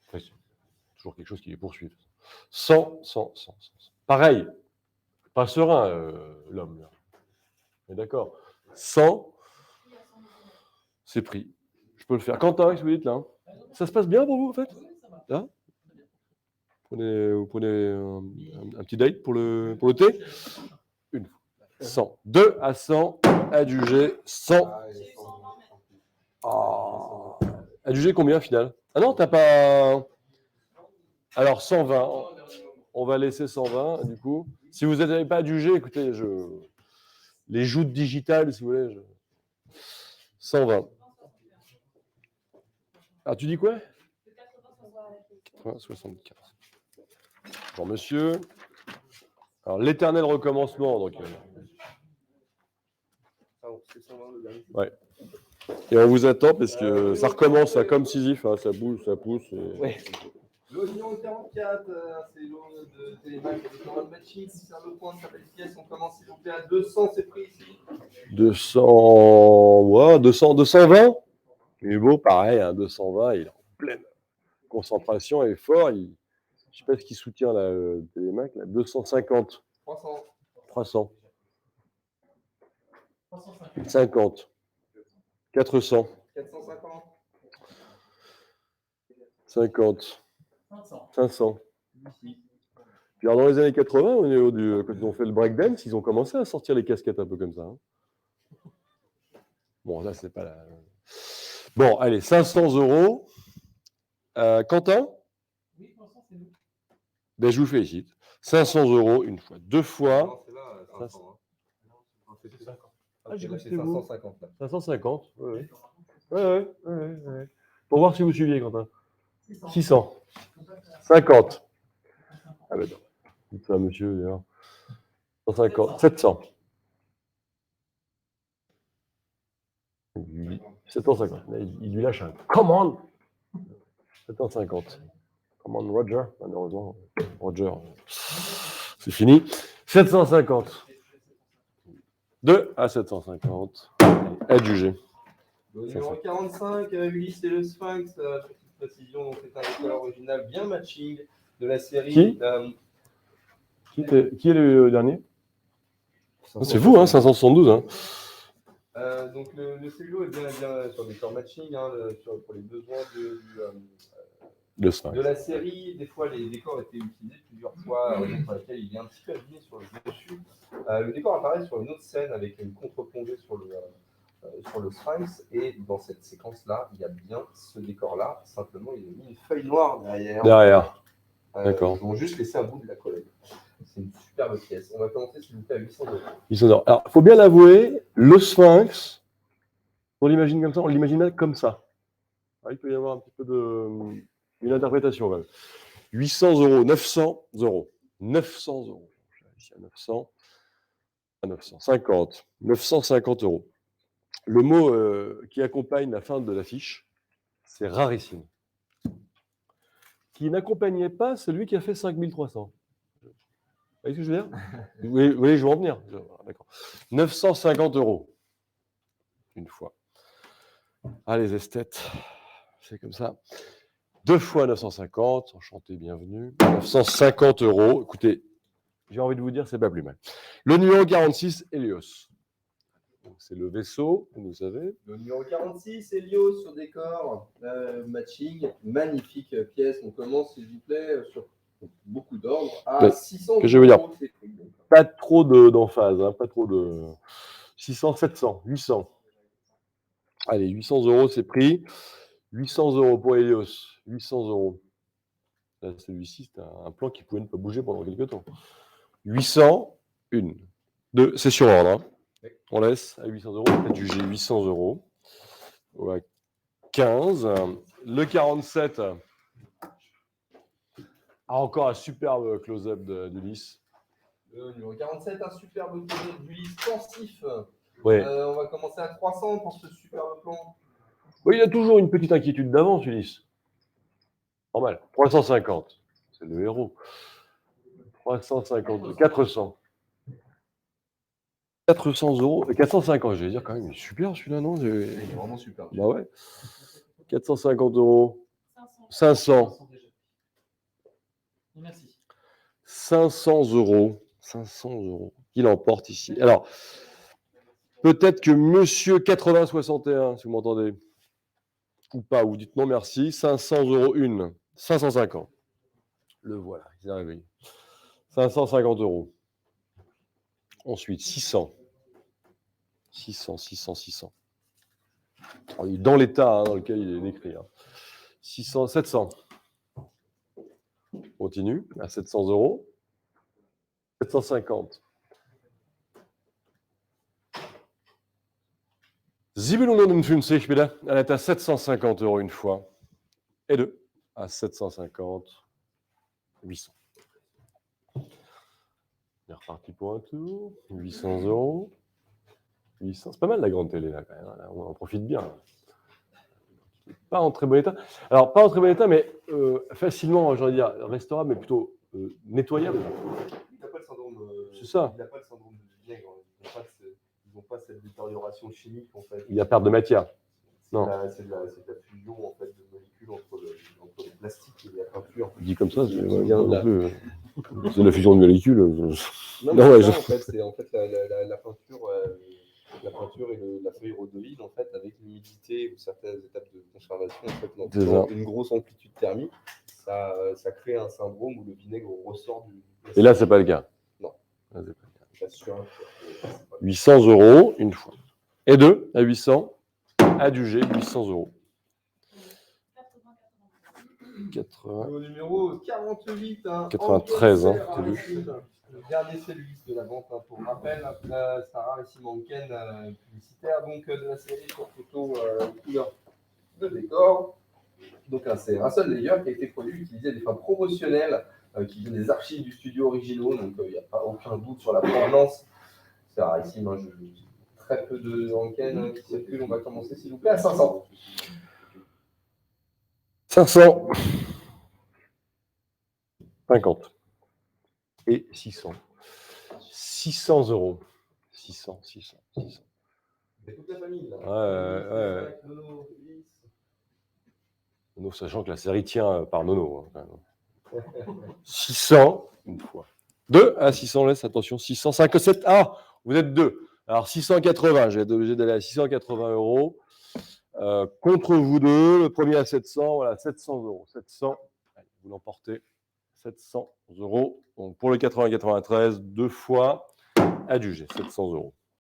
Enfin, c'est toujours quelque chose qui les poursuit. 100, 100, 100, 100. Pareil. Pas serein, l'homme. Là. Mais d'accord. 100. C'est pris. Je peux le faire. Quentin, qu'est-ce que vous dites là? Ça se passe bien pour vous, en fait? Là? Vous prenez un petit date pour le thé? Une fois. 100. 2 à 100. Adjugé. 100. Oh. Adjugé combien, final? Ah non, t'as pas... Alors, 120. On va laisser 120, du coup. Si vous n'avez pas adjugé, écoutez, les joutes digitales, si vous voulez. 120. Ah, tu dis quoi? 80, 75. Bonjour, monsieur. Alors, l'éternel recommencement. Donc, ouais. Et on vous attend parce que ça recommence, ça, comme Sisyphe, hein, ça bouge, ça pousse. Et... Ouais. Le numéro 44, c'est l'eau de Télémac avec le matching. Si c'est le point de sa belle pièce, on commence s'il vous plaît à 200, c'est pris ici. 200, ouais, 200, 220. Il est beau, pareil, hein, 220, il est en pleine concentration, il est fort. Je ne sais pas ce qu'il soutient là, Télémac, là, 250. 300. 300. 50. 400. 450. 50. 500. Puis alors dans les années 80, au niveau quand ils ont fait le breakdance, ils ont commencé à sortir les casquettes un peu comme ça. Hein. Bon, là, c'est pas la... Bon, allez, 500 €. Quentin? Oui, pour l'instant, c'est nous. Ben, je vous félicite. 500 € une fois. Deux fois. Non, c'est là, 500. Hein. C'est 50. Ah, j'ai là, cru que c'est c'était vous. 550. Là. 550. Oui. Ouais. Pour voir si vous suiviez, Quentin. 600. 50. Ah ben non. Dites ça, monsieur, d'ailleurs. 150. 700. 750. Il lui lâche un commande. 750. Commande Roger, malheureusement. Roger, c'est fini. 750. 2 à 750. Adjugé. Le numéro 45, Ulysse et le Sphinx. Petite précision, donc c'est un décor original bien matching de la série. Qui est le dernier? C'est vous, hein, 572. Hein. Donc le cellulo est bien sur des corps matching hein, pour les besoins de la série. Des fois, les décors étaient utilisés plusieurs fois, pour lesquels il est un petit peu abîmé sur le dessus. Le décor apparaît sur une autre scène avec une contre-plongée sur le Sphinx. Et dans cette séquence-là, il y a bien ce décor-là. Simplement, il a mis une feuille noire derrière. D'accord. Ils ont juste laissé un bout de la colonne. c'est une superbe pièce. On va commencer, s'il vous plaît, à 800 euros. 800 euros. Alors, il faut bien l'avouer, le Sphinx, on l'imagine comme ça, on l'imagine comme ça. Ah, il peut y avoir un petit peu une interprétation quand même. 800 euros, 900 euros. 900 euros. Ici à 900, à 950, 950 euros. Le mot qui accompagne la fin de l'affiche, c'est rarissime. Qui n'accompagnait pas celui qui a fait 5300. Vous voyez ce que je veux dire? Vous voyez, je vais en venir. D'accord. 950 euros. Une fois. Ah, les esthètes, c'est comme ça. 2 fois 950, enchanté, bienvenue. 950 euros. Écoutez, j'ai envie de vous dire, c'est pas plus mal. Le numéro 46, Helios. C'est le vaisseau, vous savez. Le numéro 46, Helios sur décor, matching, magnifique pièce. On commence, s'il vous plaît, sur beaucoup d'ordre, à Ouais, 600 que je veux dire. euros. C'est pris, donc. Pas trop d'emphase, hein, pas trop de. 600, 700, 800. Allez, 800 euros, c'est pris. 800 euros pour Helios. 800 euros. Là, celui-ci, c'est un plan qui pouvait ne pas bouger pendant quelques temps. 800, 1, 2, c'est sur ordre. Hein. On laisse à 800 euros. Peut-être juger 800 euros. Ouais, 15. Le 47 a encore un superbe close-up d'Ulysse. Le numéro 47, un superbe tournée d'Ulysse pensif. Ouais. On va commencer à 300 pour ce superbe plan. Oui, il a toujours une petite inquiétude d'avance, Ulysse. Normal. 350. C'est le héros. 350. 400. 400 euros. 450, je vais dire quand même. Il est super celui-là, non? Il est vraiment super. Bah ouais. 450 euros. 500. Merci. 500 euros. 500 euros. Qui l'emporte ici? Alors, peut-être que monsieur 8061, si vous m'entendez, ou pas, vous dites non merci. 500 euros une. 550. Le voilà, il est arrivé. 550 euros. Ensuite, 600. 600, 600, 600. Alors, il est dans l'état hein, dans lequel il est décrit. Hein. 600, 700. On continue à 700 euros. 750. 750 bitte. Elle est à 750 euros une fois. Et deux à 750. 800. On est reparti pour un tour. 800 euros. 800. C'est pas mal la grande télé là quand même. Là, on en profite bien. Pas en très bon état. Alors, pas en très bon état, mais facilement, j'ai envie de dire, restaurable, mais plutôt nettoyable. Il n'a pas le syndrome. C'est ça. Il n'a pas le syndrome de vinaigre. Ils n'ont pas cette détérioration chimique en fait. Il y a perte de matière. Non. C'est de la fusion en fait, de molécules entre le plastique et la peinture. Dit comme ça, c'est Bien non là. plus. C'est la fusion de molécules. Non, Non, mais ouais, c'est ça, je- en fait, c'est en fait la peinture, et la feuille rhodoïde en fait avec l'humidité ou certaines étapes de conservation en fait, C'est dans ça. une grosse amplitude thermique, ça crée un syndrome où le vinaigre ressort du. Et là, c'est pas le cas. Non. Là, c'est pas le cas. J'assure que c'est pas le 800 euros une fois. Et deux à 800. Adjugé 800 euros. 80. Au numéro 48, 93, hein, c'est t'as vu. le dernier cellulite de la vente, hein, pour rappel, c'est un rarissime Anken publicitaire donc, de la série sur photo couleur de décor. Donc c'est un seul layer qui a été produit, utilisé à des fins promotionnelles, qui viennent des archives du studio originaux, donc il n'y a pas aucun doute sur la provenance. C'est un rarissime, hein, très peu de Anken qui circulent. On va commencer s'il vous plaît à 500. 500. 50. Et 600. 600 euros. 600, 600, 600. C'est toute la famille là. Ouais. Avec Nono, Ulysse. Nono, sachant que la série tient par Nono. Hein, quand même. 600 une fois. 2 à 600, laisse, attention. 605, 7. Ah, vous êtes deux. Alors 680, j'ai été obligé d'aller à 680 euros. Contre vous deux, le premier à 700, voilà, 700 euros. 700, allez, vous l'emportez. 700 euros. Donc pour le 80-93, deux fois adjugé, 700 euros.